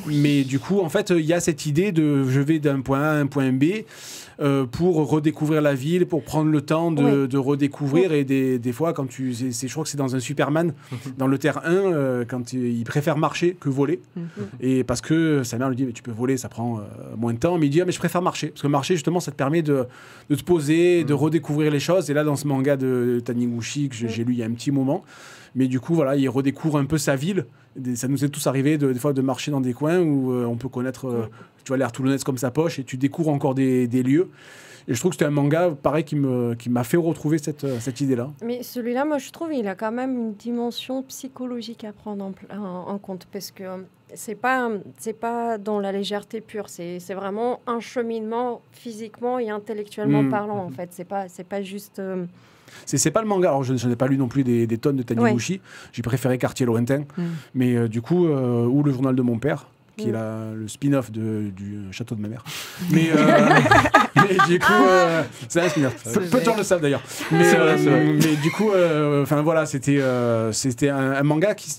Mais du coup, en fait, il y a cette idée de je vais d'un point A à un point B, pour redécouvrir la ville, pour prendre le temps de redécouvrir. Et des fois, quand je crois que c'est dans un Superman, dans le Terre 1, quand il préfère marcher que voler. Et parce que sa mère lui dit, mais tu peux voler, ça prend moins de temps. Mais il dit, mais je préfère marcher. Parce que marcher, justement, ça te permet de te poser, de redécouvrir les choses. Et là, dans ce manga de Taniguchi que j'ai lu il y a un petit moment, mais du coup, voilà, il redécouvre un peu sa ville. Ça nous est tous arrivé des fois de marcher dans des coins où on peut connaître, tu vois, l'air toulonnais comme sa poche, et tu découvres encore des lieux. Et je trouve que c'était un manga, pareil, qui m'a fait retrouver cette idée-là. Mais celui-là, moi, je trouve, il a quand même une dimension psychologique à prendre en compte, parce que c'est pas dans la légèreté pure, c'est vraiment un cheminement physiquement et intellectuellement parlant, en fait. C'est pas juste... C'est pas le manga, alors je n'ai pas lu non plus des tonnes de Taniguchi, j'ai préféré Quartier lointain, mais du coup, ou Le Journal de mon père, qui est le spin-off du Château de ma mère. Mais du coup, c'est un spin-off. Peu de gens le savent d'ailleurs. Mais du coup, voilà, c'était un manga qui...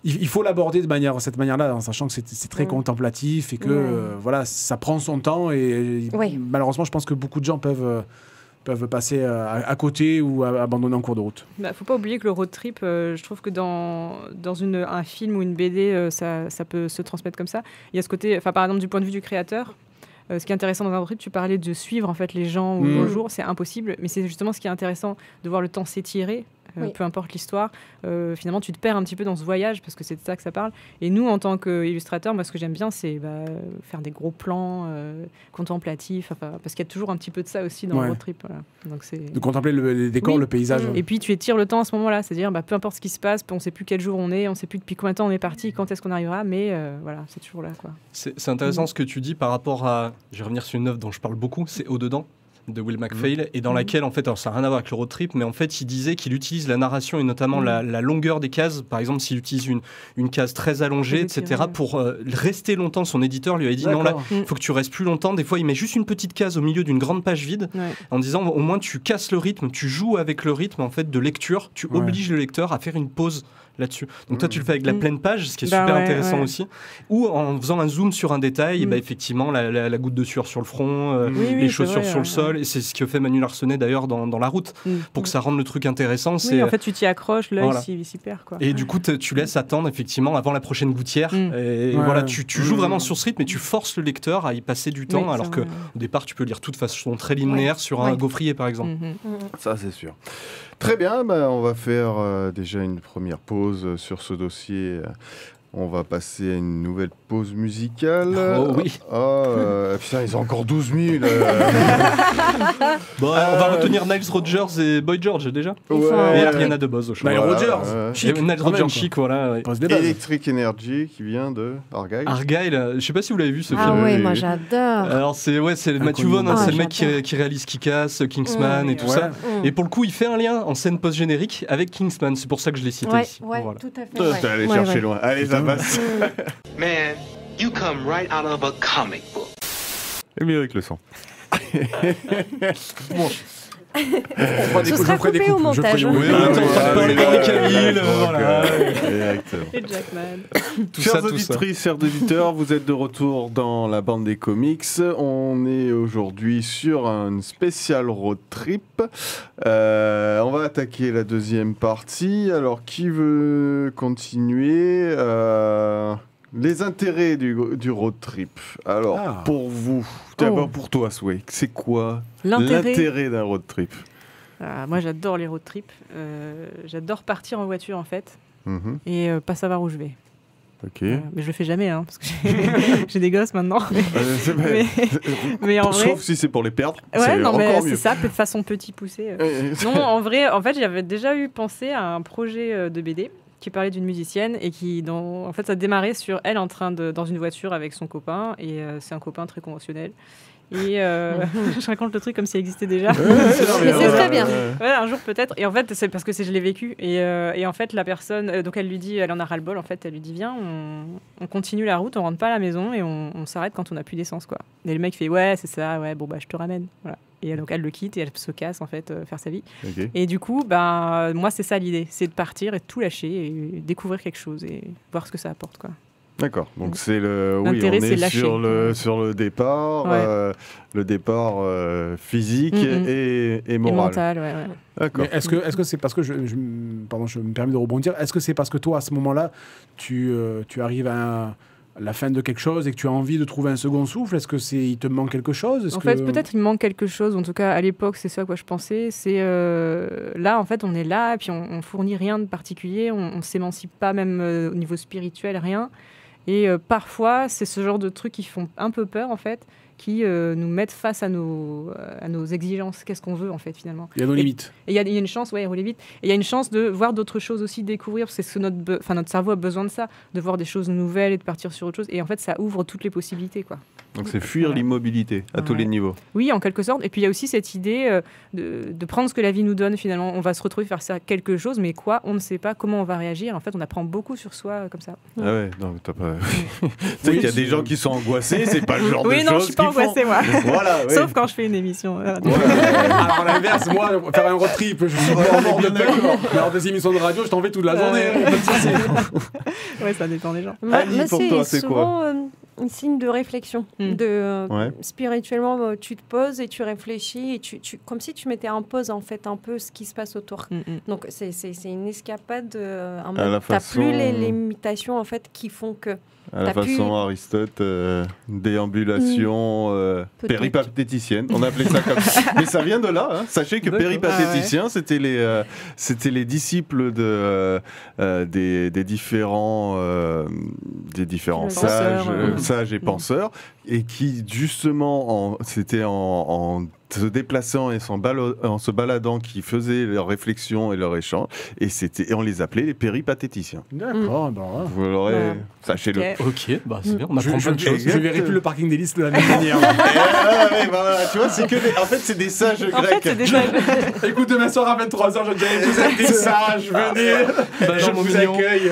Il faut l'aborder de cette manière-là, en sachant que c'est très contemplatif et que voilà, ça prend son temps. Et malheureusement, je pense que beaucoup de gens peuvent passer à côté ou abandonner en cours de route. Faut pas oublier que le road trip, je trouve que dans un film ou une BD, ça peut se transmettre comme ça. Il y a ce côté, par exemple, du point de vue du créateur, ce qui est intéressant dans un road trip, tu parlais de suivre en fait les gens au jour, c'est impossible, mais c'est justement ce qui est intéressant de voir le temps s'étirer. Peu importe l'histoire, finalement tu te perds un petit peu dans ce voyage parce que c'est de ça que ça parle. Et nous, en tant qu'illustrateurs, moi ce que j'aime bien, c'est faire des gros plans contemplatifs, parce qu'il y a toujours un petit peu de ça aussi dans le road trip. Voilà. Donc de contempler les décors, le paysage. Et puis tu étires le temps à ce moment-là, c'est-à-dire peu importe ce qui se passe, on ne sait plus quel jour on est, on ne sait plus depuis combien de temps on est parti, quand est-ce qu'on arrivera, mais voilà, c'est toujours là, quoi. C'est intéressant ce que tu dis par rapport à, je vais revenir sur une œuvre dont je parle beaucoup, c'est Au-dedans de Will MacPhail, et dans laquelle, en fait, alors ça n'a rien à voir avec le road trip, mais en fait, il disait qu'il utilise la narration et notamment la longueur des cases. Par exemple, s'il utilise une case très allongée, etc., pour rester longtemps, son éditeur lui a dit non, là, il faut que tu restes plus longtemps. Des fois, il met juste une petite case au milieu d'une grande page vide, en disant au moins tu casses le rythme, tu joues avec le rythme en fait de lecture, tu obliges le lecteur à faire une pause là-dessus. Donc toi tu le fais avec la pleine page, ce qui est super intéressant aussi, ou en faisant un zoom sur un détail, et effectivement la goutte de sueur sur le front, les chaussures sur le sol, et c'est ce que fait Manu Larsenet d'ailleurs dans La Route, pour que ça rende le truc intéressant. En fait tu t'y accroches, l'œil s'y perd, quoi. Et du coup tu laisses attendre effectivement avant la prochaine gouttière, et voilà, tu joues vraiment sur ce rythme, et tu forces le lecteur à y passer du temps, alors qu'au départ tu peux lire tout de façon très linéaire sur un gaufrier par exemple. Ça c'est sûr. Très bien, on va faire déjà une première pause sur ce dossier. On va passer à une nouvelle pause musicale. Oh oui. Putain, ils ont encore 12 000. On va retenir Nile Rodgers et Boy George déjà. Ouais. Et Ariana DeBose au choix. Nile Rodgers. Nile Rodgers chic, voilà. Electric Energy qui vient de Argyle. Argyle, je sais pas si vous l'avez vu ce film. Ah ouais, moi j'adore. Alors c'est Matthew Vaughn, c'est le mec qui réalise Kick-Ass, Kingsman et tout ça. Et pour le coup, il fait un lien en scène post-générique avec Kingsman. C'est pour ça que je l'ai cité ici. Ouais, tout à fait. T'es allé chercher loin. Allez, ça passe. Man, you come right out of a comic book. Et mieux avec le son. Bon. Ce sera coupé au montage. Oui, on parler d'Henri Cavill, voilà. Et Jackman. Chers auditrices, chers auditeurs, vous êtes de retour dans la bande des comics. On est aujourd'hui sur un spécial road trip. On va attaquer la deuxième partie. Alors, qui veut continuer les intérêts du road trip. Alors, pour vous, d'abord pour toi, Sway, c'est quoi l'intérêt d'un road trip? Moi, j'adore les road trips. J'adore partir en voiture, en fait, et pas savoir où je vais. Ok. Mais je le fais jamais, parce que j'ai des gosses maintenant. Mais en vrai, sauf si c'est pour les perdre. Ouais, non, mais c'est ça, façon petit poussé. Non, en vrai, j'avais déjà eu pensé à un projet de BD qui parlait d'une musicienne et en fait, ça démarrait sur elle dans une voiture avec son copain et c'est un copain très conventionnel. Et je raconte le truc comme s'il existait déjà. C'est très bien. Ouais, un jour peut-être. Et en fait, c'est parce que je l'ai vécu. Et en fait, la personne, donc elle lui dit, elle en a ras-le-bol. En fait, elle lui dit, viens, on continue la route, on rentre pas à la maison et on s'arrête quand on n'a plus d'essence, quoi. Et le mec fait, ouais, c'est ça, ouais, bon bah je te ramène. Voilà. Et donc elle le quitte et elle se casse en fait, faire sa vie. Okay. Et du coup, moi c'est ça l'idée, c'est de partir et de tout lâcher et découvrir quelque chose et voir ce que ça apporte, quoi. D'accord, donc c'est on L'intérêt, est c'est sur le départ, physique et moral. Et mental, ouais. D'accord. Mais est-ce que c'est parce que je me permets de rebondir, est-ce que c'est parce que toi à ce moment-là tu arrives à la fin de quelque chose et que tu as envie de trouver un second souffle? Est-ce que il te manque quelque chose? Fait, peut-être il me manque quelque chose. En tout cas, à l'époque, c'est ça à quoi je pensais. C'est là, en fait, on est là et puis on fournit rien de particulier. On s'émancipe pas même au niveau spirituel, rien. Et parfois, c'est ce genre de trucs qui font un peu peur, en fait, qui nous mettent face à nos exigences. Qu'est-ce qu'on veut, en fait, finalement. Il y a nos limites. Et il y a une chance, rouler vite. Et il y a une chance de voir d'autres choses aussi, découvrir. C'est ce que notre cerveau a besoin de ça, de voir des choses nouvelles et de partir sur autre chose. Et en fait, ça ouvre toutes les possibilités, quoi. Donc c'est fuir l'immobilité à tous les niveaux. Oui, en quelque sorte. Et puis il y a aussi cette idée de prendre ce que la vie nous donne, finalement. On va se retrouver faire ça quelque chose, mais quoi, on ne sait pas comment on va réagir. En fait, on apprend beaucoup sur soi comme ça. Ah ouais, non, mais t'as pas... tu sais qu'il y a des gens qui sont angoissés, c'est pas le genre de choses qu'ils font. Oui, non, je suis pas angoissée, moi. Voilà, ouais. Sauf quand je fais une émission. Alors à l'inverse, moi, faire un road trip, je suis mort de peur. Mais alors des émissions de radio, je t'en vais toute la journée. Ouais, ça dépend des gens. Moi, c'est souvent un signe de réflexion. Spirituellement, tu te poses et tu réfléchis, et comme si tu mettais en pause en fait un peu ce qui se passe autour. Donc c'est une escapade. T'as plus les limitations en fait qui font que. À la façon Aristote, déambulation péripatéticienne. On appelait ça comme ça. Mais ça vient de là. Hein. Sachez que péripatéticiens, c'était les disciples des différents sages et penseurs, et qui justement, c'était en se déplaçant et en se baladant qui faisaient leurs réflexions et leurs échanges, et on les appelait les péripatéticiens. D'accord, vous l'aurez, sachez-le. Ok, bah c'est bien, on apprend plein de choses. Je verrai plus le parking des listes de la même manière. Tu vois, c'est c'est des sages grecs. En fait, c'est des sages. Écoute, demain soir à 23h, je dirais, vous êtes des sages, venez, je vous accueille.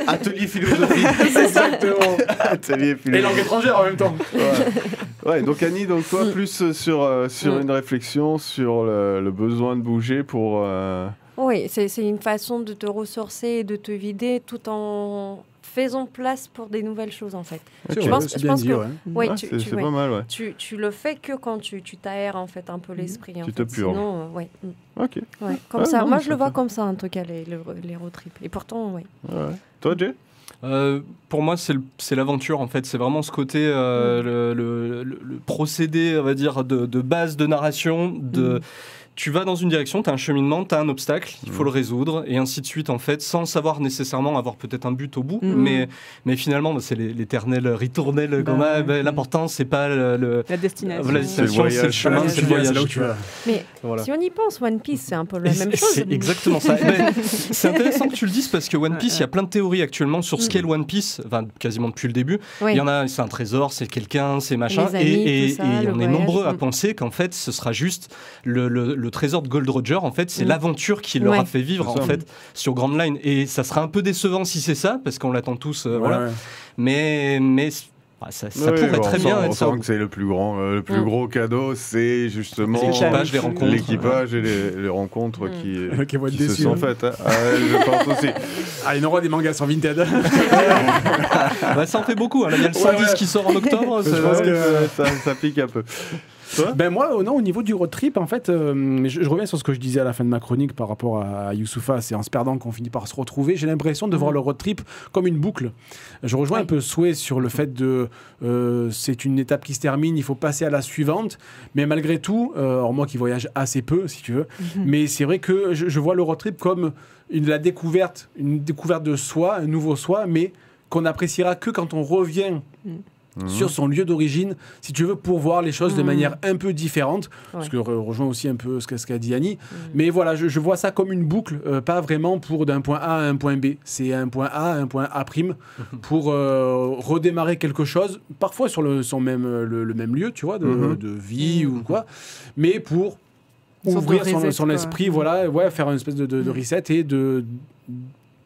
Atelier philosophie. Exactement. Atelier philosophie. Et langue étrangère en même temps. Ouais, donc Annie, donc toi, plus sur une réflexion sur le besoin de bouger pour... Oui, c'est une façon de te ressourcer et de te vider tout en faisant place pour des nouvelles choses, en fait. Okay. Je pense que c'est pas mal, ouais. Tu le fais que quand tu t'aères, en fait, un peu l'esprit. Tu te purges. Sinon, Ok. Ouais, comme ça. Moi, je le vois comme ça, en tout cas, les road trips. Et pourtant, oui. Ouais. Toi, Jay? Pour moi, c'est l'aventure, en fait. C'est vraiment ce côté, le procédé, on va dire, de base de narration, tu vas dans une direction, tu as un cheminement, tu as un obstacle, il faut le résoudre, et ainsi de suite, en fait, sans savoir nécessairement avoir peut-être un but au bout, mais finalement, c'est l'éternel ritournel. L'important, c'est pas la destination. La destination, c'est le chemin, c'est le voyage. Mais si on y pense, One Piece, c'est un peu la même chose. C'est exactement ça. C'est intéressant que tu le dises, parce que One Piece, il y a plein de théories actuellement sur ce qu'est le One Piece, enfin, quasiment depuis le début. Il y en a, c'est un trésor, c'est quelqu'un, c'est machin, et on est nombreux à penser qu'en fait, ce sera juste le trésor de Gold Roger, en fait, c'est l'aventure qui leur a fait vivre, en fait, sur Grand Line. Et ça sera un peu décevant si c'est ça, parce qu'on l'attend tous, voilà. Mais ça pourrait très bien être ça. On sent que c'est le plus gros cadeau, c'est justement l'équipage et les rencontres qui se sont faites. Je pense aussi. Ah, il y aura des mangas sur Vinted. Ça en fait beaucoup. Il y a le 110 qui sort en octobre. Je pense que ça pique un peu. Moi, au niveau du road trip, en fait, je reviens sur ce que je disais à la fin de ma chronique par rapport à Youssoupha, c'est en se perdant qu'on finit par se retrouver. J'ai l'impression de voir le road trip comme une boucle. Je rejoins un peu Souhait sur le fait c'est une étape qui se termine, il faut passer à la suivante, mais malgré tout, alors moi qui voyage assez peu, si tu veux, mais c'est vrai que je vois le road trip comme une découverte de soi, un nouveau soi, mais qu'on n'appréciera que quand on revient sur son lieu d'origine, si tu veux, pour voir les choses de manière un peu différente, ce que rejoint aussi un peu ce qu'a dit Annie. Mais voilà, je vois ça comme une boucle, pas vraiment pour d'un point A à un point B. C'est un point A, un point A', pour redémarrer quelque chose, parfois sur le même lieu, tu vois, de vie ou quoi, mais pour ouvrir son esprit, voilà, faire une espèce de reset et de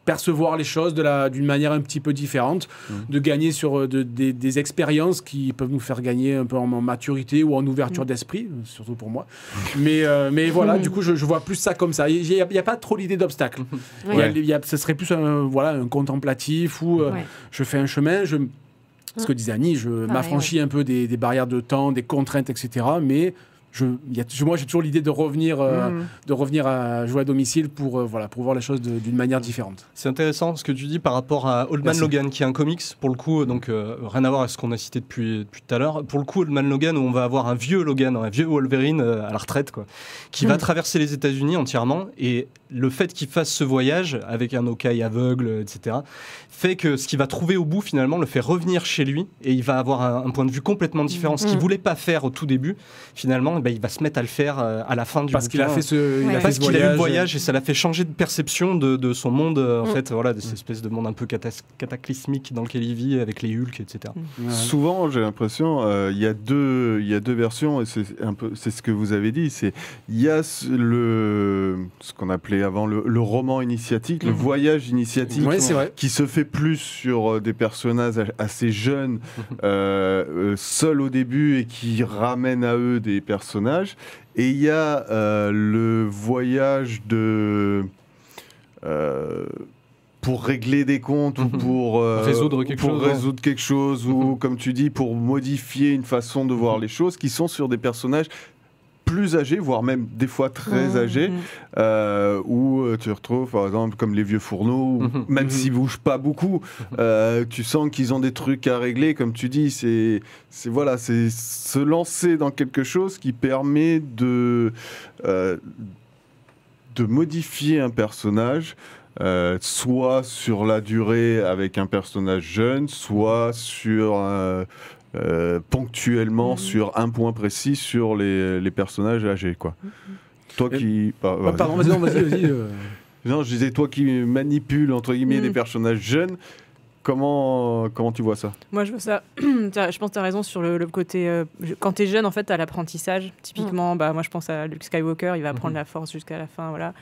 percevoir les choses d'une manière un petit peu différente, de gagner sur des expériences qui peuvent nous faire gagner un peu en maturité ou en ouverture d'esprit, surtout pour moi. Mais voilà, du coup, je vois plus ça comme ça. Il n'y a pas trop l'idée d'obstacle. Ce serait plus un contemplatif où je fais un chemin, ce que disait Annie, je m'affranchis un peu des barrières de temps, des contraintes, etc. Mais moi, j'ai toujours l'idée de revenir à jouer à domicile pour voir les choses d'une manière différente. C'est intéressant ce que tu dis par rapport à Old Man Logan, qui est un comics, pour le coup, donc rien à voir avec ce qu'on a cité depuis tout à l'heure. Pour le coup, Old Man Logan, où on va avoir un vieux Logan, un vieux Wolverine à la retraite, quoi, qui va traverser les États-Unis entièrement. Et le fait qu'il fasse ce voyage avec un Hawkeye aveugle, etc., fait que ce qu'il va trouver au bout, finalement, le fait revenir chez lui, et il va avoir un point de vue complètement différent. Ce qu'il voulait pas faire au tout début, finalement, il va se mettre à le faire à la fin du bouquin. Parce qu'il a fait Parce qu'il a eu le voyage et ça l'a fait changer de perception de son monde, en fait, voilà, de cette espèce de monde un peu cataclysmique dans lequel il vit, avec les Hulk, etc. Souvent, j'ai l'impression, il y a deux versions, et c'est ce que vous avez dit, il y a ce qu'on appelait avant le roman initiatique, le voyage initiatique, qui se fait plus sur des personnages assez jeunes, seuls au début, et qui ramènent à eux des personnages. Et il y a le voyage pour régler des comptes ou pour résoudre quelque chose ou, comme tu dis, pour modifier une façon de voir les choses, qui sont sur des personnages plus âgés, voire même des fois très âgés, où tu retrouves par exemple comme les vieux fourneaux, même s'ils bougent pas beaucoup, tu sens qu'ils ont des trucs à régler, comme tu dis, c'est se lancer dans quelque chose qui permet de modifier un personnage, soit sur la durée avec un personnage jeune, soit sur ponctuellement sur un point précis sur les personnages âgés, quoi. Toi qui... Pardon, vas-y. Non, je disais, toi qui manipules, entre guillemets, des personnages jeunes, comment tu vois ça ? Moi, je vois ça... je pense que tu as raison sur le côté... quand tu es jeune, en fait, tu as l'apprentissage. Typiquement, moi, je pense à Luke Skywalker, il va apprendre la force jusqu'à la fin, voilà.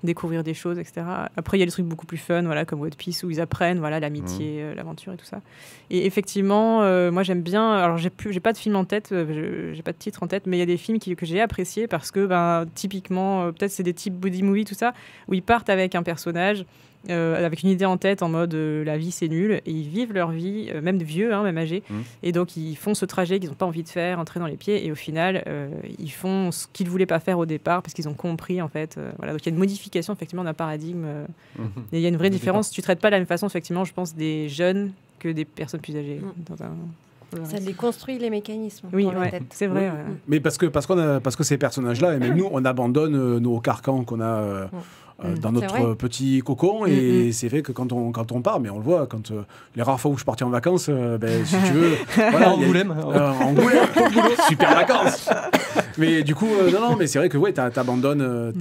Découvrir des choses, etc. Après, il y a des trucs beaucoup plus fun, voilà, comme One Piece, où ils apprennent, voilà, l'amitié, l'aventure et tout ça. Et effectivement, moi, j'aime bien... Alors, j'ai pas de film en tête, j'ai pas de titre en tête, mais il y a des films que j'ai appréciés parce que, typiquement, peut-être c'est des types body movie, tout ça, où ils partent avec un personnage, avec une idée en tête en mode la vie c'est nul, et ils vivent leur vie, même vieux, même âgés, et donc ils font ce trajet qu'ils n'ont pas envie de faire, entrer dans les pieds, et au final ils font ce qu'ils ne voulaient pas faire au départ parce qu'ils ont compris, en fait, voilà. Donc il y a une modification effectivement d'un paradigme, et il y a une vraie différence. Tu ne traites pas de la même façon, effectivement, je pense, des jeunes que des personnes plus âgées ça déconstruit les mécanismes. Oui, c'est vrai. Mais parce que ces personnages-là, et même nous, on abandonne nos carcans qu'on a dans notre petit cocon, et c'est vrai que quand on part, mais on le voit, quand les rares fois où je partais en vacances, si tu veux, voilà, Angoulême, super vacances. Mais du coup, non, mais c'est vrai que t'abandonnes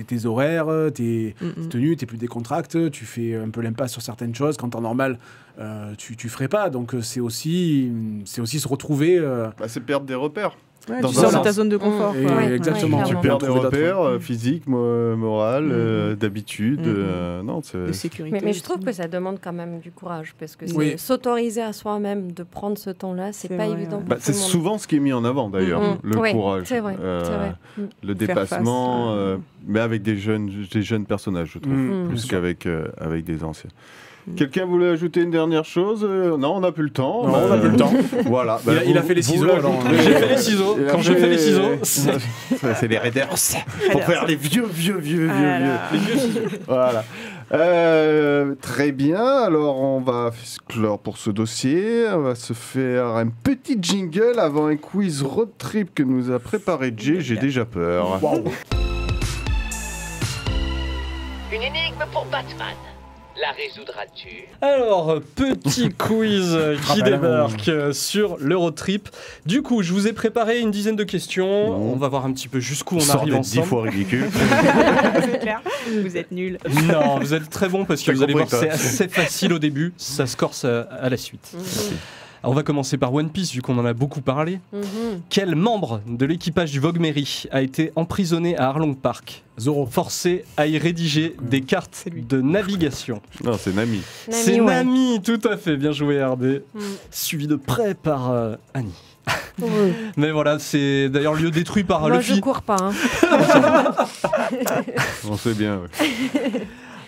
tes horaires, tes tenues, t'es plus décontracté, tu fais un peu l'impasse sur certaines choses quand en normal tu ferais pas. Donc c'est aussi se retrouver. C'est perdre des repères. Ouais, tu sors de ta zone de confort. Exactement. Tu perds des repères physiques, morales, d'habitude, de sécurité. Mais je trouve que ça demande quand même du courage, parce que s'autoriser à soi-même de prendre ce temps-là, c'est pas évident. C'est souvent ce qui est mis en avant d'ailleurs, le courage. C'est vrai. Le dépassement, mais avec des jeunes personnages, je trouve, plus qu'avec des anciens. Quelqu'un voulait ajouter une dernière chose ? Non, on n'a plus le temps. On n'a plus le temps. Voilà. Il a fait les ciseaux. J'ai fait les ciseaux. Quand j'ai fait les ciseaux, c'est les raiders. Pour faire les vieux. Voilà. Très bien. Alors, on va clore pour ce dossier. On va se faire un petit jingle avant un quiz road trip que nous a préparé Jay. J'ai déjà peur. Wow. Une énigme pour Batman. La résoudras-tu? Alors, petit quiz qui débarque sur l'Eurotrip. Du coup, je vous ai préparé une dizaine de questions. On va voir un petit peu jusqu'où on arrive ensemble. 10 fois ridicule. C'est clair. Vous êtes nuls. Non, vous êtes très bons parce que T'as vous allez voir, compris, c'est toi. assez facile au début, ça se corse à la suite. Alors, on va commencer par One Piece, vu qu'on en a beaucoup parlé. Quel membre de l'équipage du Vogue Mary a été emprisonné à Arlong Park, Zoro. forcé à y rédiger des cartes de navigation? Non, c'est Nami. C'est ouais. Nami, tout à fait, bien joué RD. Suivi de près par Annie. Ouais. Mais voilà, c'est d'ailleurs lieu détruit par Moi, je Luffy. cours pas. Hein. On sait bien. Ouais.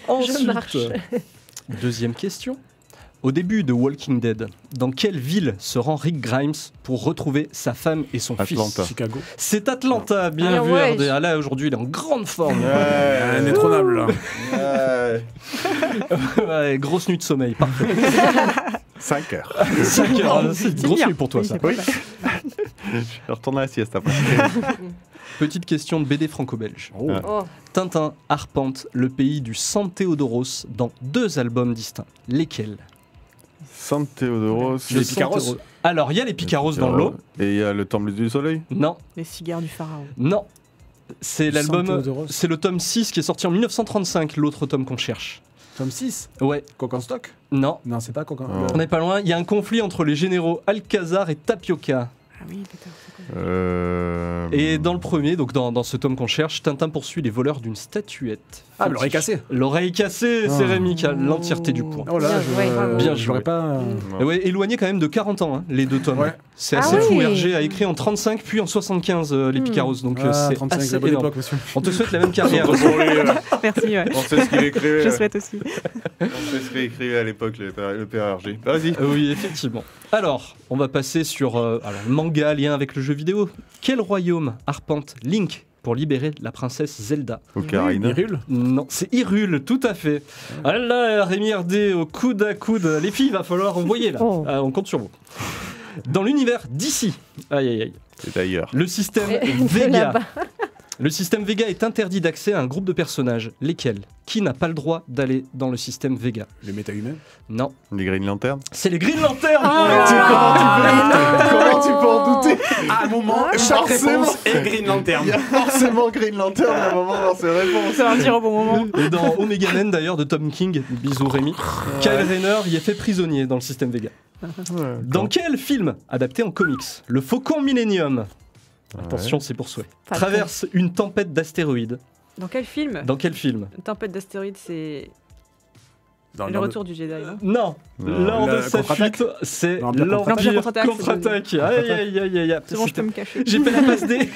Ensuite, marche. deuxième question. Au début de Walking Dead, dans quelle ville se rend Rick Grimes pour retrouver sa femme et son Atlanta. fils? Chicago. C'est Atlanta, bien Ah vu ouais. RD. Ah là, aujourd'hui, il est en grande forme. Indétrônable. Ouais, grosse nuit de sommeil, parfait. 5 heures. 5 heures, c'est une grosse bien. nuit pour toi, Oui, ça. c'est pas mal. Je vais retourner à la sieste après. Petite question de BD franco-belge. Oh. Tintin arpente le pays du San Théodoros dans 2 albums distincts. Lesquels? San Théodoros. Le Picaros. Alors, il y a les Picaros dans l'eau. Et il y a le Temple du Soleil. Non, Les cigares du pharaon. non. C'est l'album, Théodoros. c'est le tome 6 qui est sorti en 1935, l'autre tome qu'on cherche. Tome 6. Ouais, Coq en stock. non. Non, c'est pas Coq en Oh. On n'est pas loin, il y a un conflit entre les généraux Alcazar et Tapioca. Ah oui, putain, c'est quoi? Et dans le premier, donc dans ce tome qu'on cherche, Tintin poursuit les voleurs d'une statuette. Ah, mais l'oreille cassée. L'oreille cassée, c'est Ah. Rémi qui a l'entièreté du point. Oh là, Bien joué, bravo. Bien je joué. l'aurais pas. Ouais, éloigné quand même de 40 ans, hein, les 2 tomes. Ouais. C'est Ah assez oui. fou. Hergé a écrit en 35 puis en 75 les Picaros, donc c'est 35, assez la bonne énorme. époque, monsieur. On te souhaite la même carrière. Merci, ouais. On sait ce qu'il écrivait. Je souhaite aussi. On sait ce qu'il écrivait à l'époque, le père Hergé. Vas-y. Oui, effectivement. Alors, on va passer sur le manga, lien avec le jeu vidéo. Quel royaume arpente Link pour libérer la princesse Zelda? Ocarina. Hyrule. Non, c'est Hyrule, tout à fait. Ah là, Rémi RD au coude à coude. Les filles, il va falloir envoyer là. Oh. On compte sur vous. Dans l'univers d'ici, aïe aïe aïe, C'est d'ailleurs. le système De Vega. là-bas. Le système Vega est interdit d'accès à un groupe de personnages. Lesquels? Qui n'a pas le droit d'aller dans le système Vega? Les méta-humains. Non, Les Green Lantern. c'est les Green Lantern. Comment tu peux en douter? À un moment, chaque Forcément. réponse est Green Lantern. Il y a forcément Green Lantern à un moment dans ses réponses. Ça va dire au bon moment. Et dans Omega Men d'ailleurs de Tom King, bisous Rémi, Kyle Rayner y est fait prisonnier dans le système Vega. Dans quel film, adapté en comics, le Faucon Millennium, attention c'est pour souhait, Falcon. traverse une tempête d'astéroïdes? Dans quel film? Dans quel film? Une tempête d'astéroïdes, c'est Dans le retour du Jedi, non? Non, Non, lors de la sa contre-attaque. fuite, c'est L'Empire l'Empire contre-attaque. contre-attaque. Aïe aïe aïe aïe. C'est bon, je peux me cacher. J'ai fait la passe D.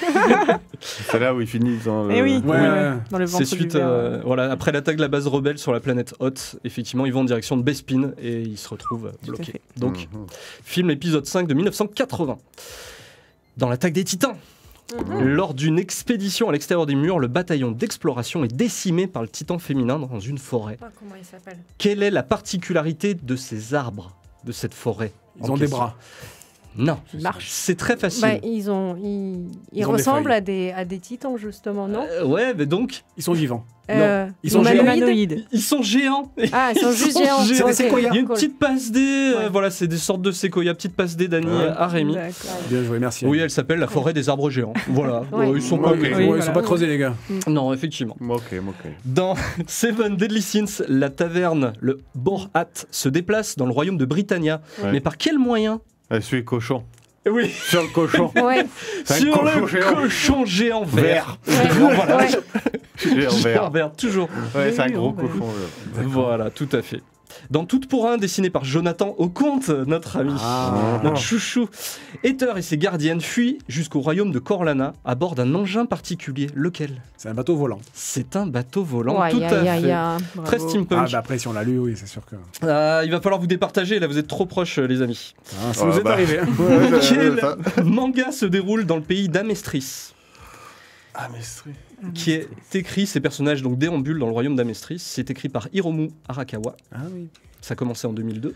C'est là où ils finissent dans le... Eh oui, Ouais. dans le ventre C'est du suite, verre. voilà, après l'attaque de la base rebelle sur la planète Hoth, effectivement, ils vont en direction de Bespin et ils se retrouvent Tout à bloqués. fait. Donc, Mhm. film épisode 5 de 1980. Dans l'attaque des Titans, lors d'une expédition à l'extérieur des murs, le bataillon d'exploration est décimé par le titan féminin dans une forêt. Pas comment il s'appelle. Quelle est la particularité de ces arbres, de cette forêt? Ils en ont des question? bras. Non. Ils marchent. C'est très facile. Bah, ils ont des ressemblent à des titans justement, non? Ouais, mais donc, Ils sont vivants. ils sont Humanoïdes. ils sont géants. Ah, ils sont juste géants. C'est des Ok. séquoias. Il y a une Cool. petite passe D, Ouais. voilà, c'est des sortes de séquoias, petite passe D d'Annie à Rémi. D'accord. Bien joué, merci. Oui, elle s'appelle la forêt des arbres géants. Voilà, Ouais. ils sont Ok. pas Oui, Ils voilà. sont pas creusés, les gars. Non, effectivement. Ok. Dans Seven Deadly Sins, la taverne, le Borhat, se déplace dans le royaume de Britannia. Ouais. Mais par quel moyen? Elle suit cochon. Oui, Sur le cochon. Ouais. C'est un sur cochon le géant. cochon géant vert. Ouais. Ouais. Géant Géant vert. vert, toujours. Ouais, c'est un gros Ouais. cochon. Voilà, tout à fait. Dans Tout pour un, dessiné par Jonathan Auconte, notre ami, notre chouchou, Ether et ses gardiennes fuient jusqu'au royaume de Corlana à bord d'un engin particulier. Lequel? C'est un bateau volant. C'est un bateau volant, Ouais, tout y a- à y a- fait. y a- Très Bravo. steampunk. Ah, bah après, si on l'a lu, oui, c'est sûr que. Il va falloir vous départager, là vous êtes trop proches les amis. Ah, ça Ah, nous est bah. arrivé. hein. Quel manga se déroule dans le pays d'Amestris, Ah, mais c'est... qui est écrit, ces personnages donc déambulent dans le royaume d'Amestris, c'est écrit par Hiromu Arakawa, Ah oui. ça a commencé en 2002.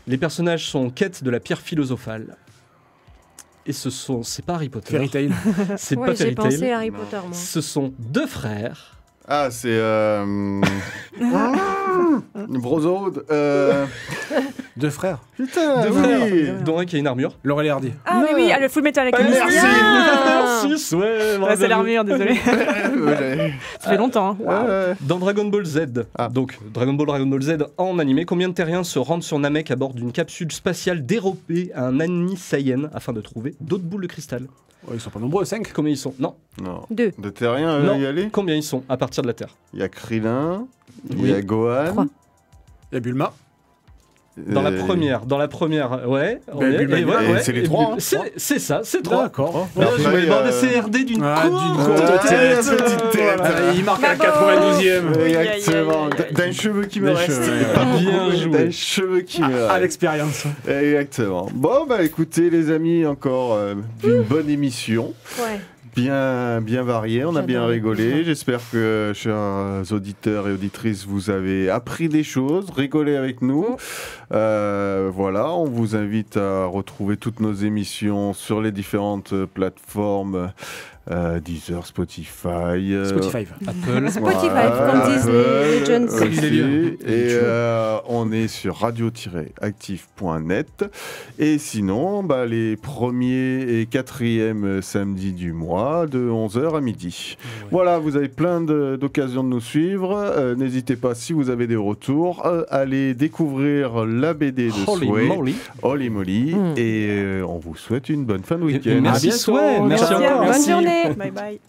Les personnages sont en quête de la pierre philosophale. Et c'est pas Harry Potter, Fairy Tail. c'est Ouais, pas j'ai Fairy pensé Tail. à Harry Potter, moi. Ce sont deux frères Ah, c'est... Brotherhood. Deux frères. Putain, Deux oui. frères, dont un qui a une armure. Laurel et Hardy. Ah, mais oui, le Full Metal Alchemist. Merci. Ouais, Ah, c'est l'armure, désolé. Ouais. Ça fait longtemps. Hein. Dans Dragon Ball Z, donc Dragon Ball Z en animé, combien de terriens se rendent sur Namek à bord d'une capsule spatiale dérobée à un Nani Saiyan afin de trouver d'autres boules de cristal? Ils sont pas nombreux, 5. Combien ils sont? Non. Non. 2. De terriens Non. y aller. Combien ils sont à partir de la Terre? Il y a Krillin, il Oui. y a Gohan. 3. Il y a Bulma. Dans la première, ouais. on Ben, est- Bulma, et ouais, et ouais, c'est les et trois, Bulma- hein. C'est ça, c'est 3. D'accord. Bien Après, joué. Bon, bah, c'est RD d'une courte tête. petite tête. Ah, il marque à la Bravo. 92e. Exactement. Aïe, aïe, aïe. D'un cheveu qui me Des reste. cheveux, Bien Oui, joué. D'un cheveu qui me À reste. l'expérience. Exactement. Bon, bah écoutez, les amis, encore une bonne émission. Ouais. Bien variée, on a bien J'adore. rigolé. J'espère que, chers auditeurs et auditrices, vous avez appris des choses, rigolé avec nous. Voilà, on vous invite à retrouver toutes nos émissions sur les différentes plateformes. Deezer, Spotify, Spotify. Apple. Spotify, voilà, comme disent les jeunes. aussi. Comme il est bien. Et on est sur radio-active.net. Et sinon, bah, les 1er et 4e samedis du mois, de 11h à midi. Ouais. Voilà, vous avez plein d'occasions de nous suivre. N'hésitez pas, si vous avez des retours, allez découvrir la BD de Holy Sway, moly. Holy Moly. Et on vous souhaite une bonne fin de week-end. Merci, bientôt. Sway. Merci Ciao. encore. Bonne Merci. journée. Bye bye.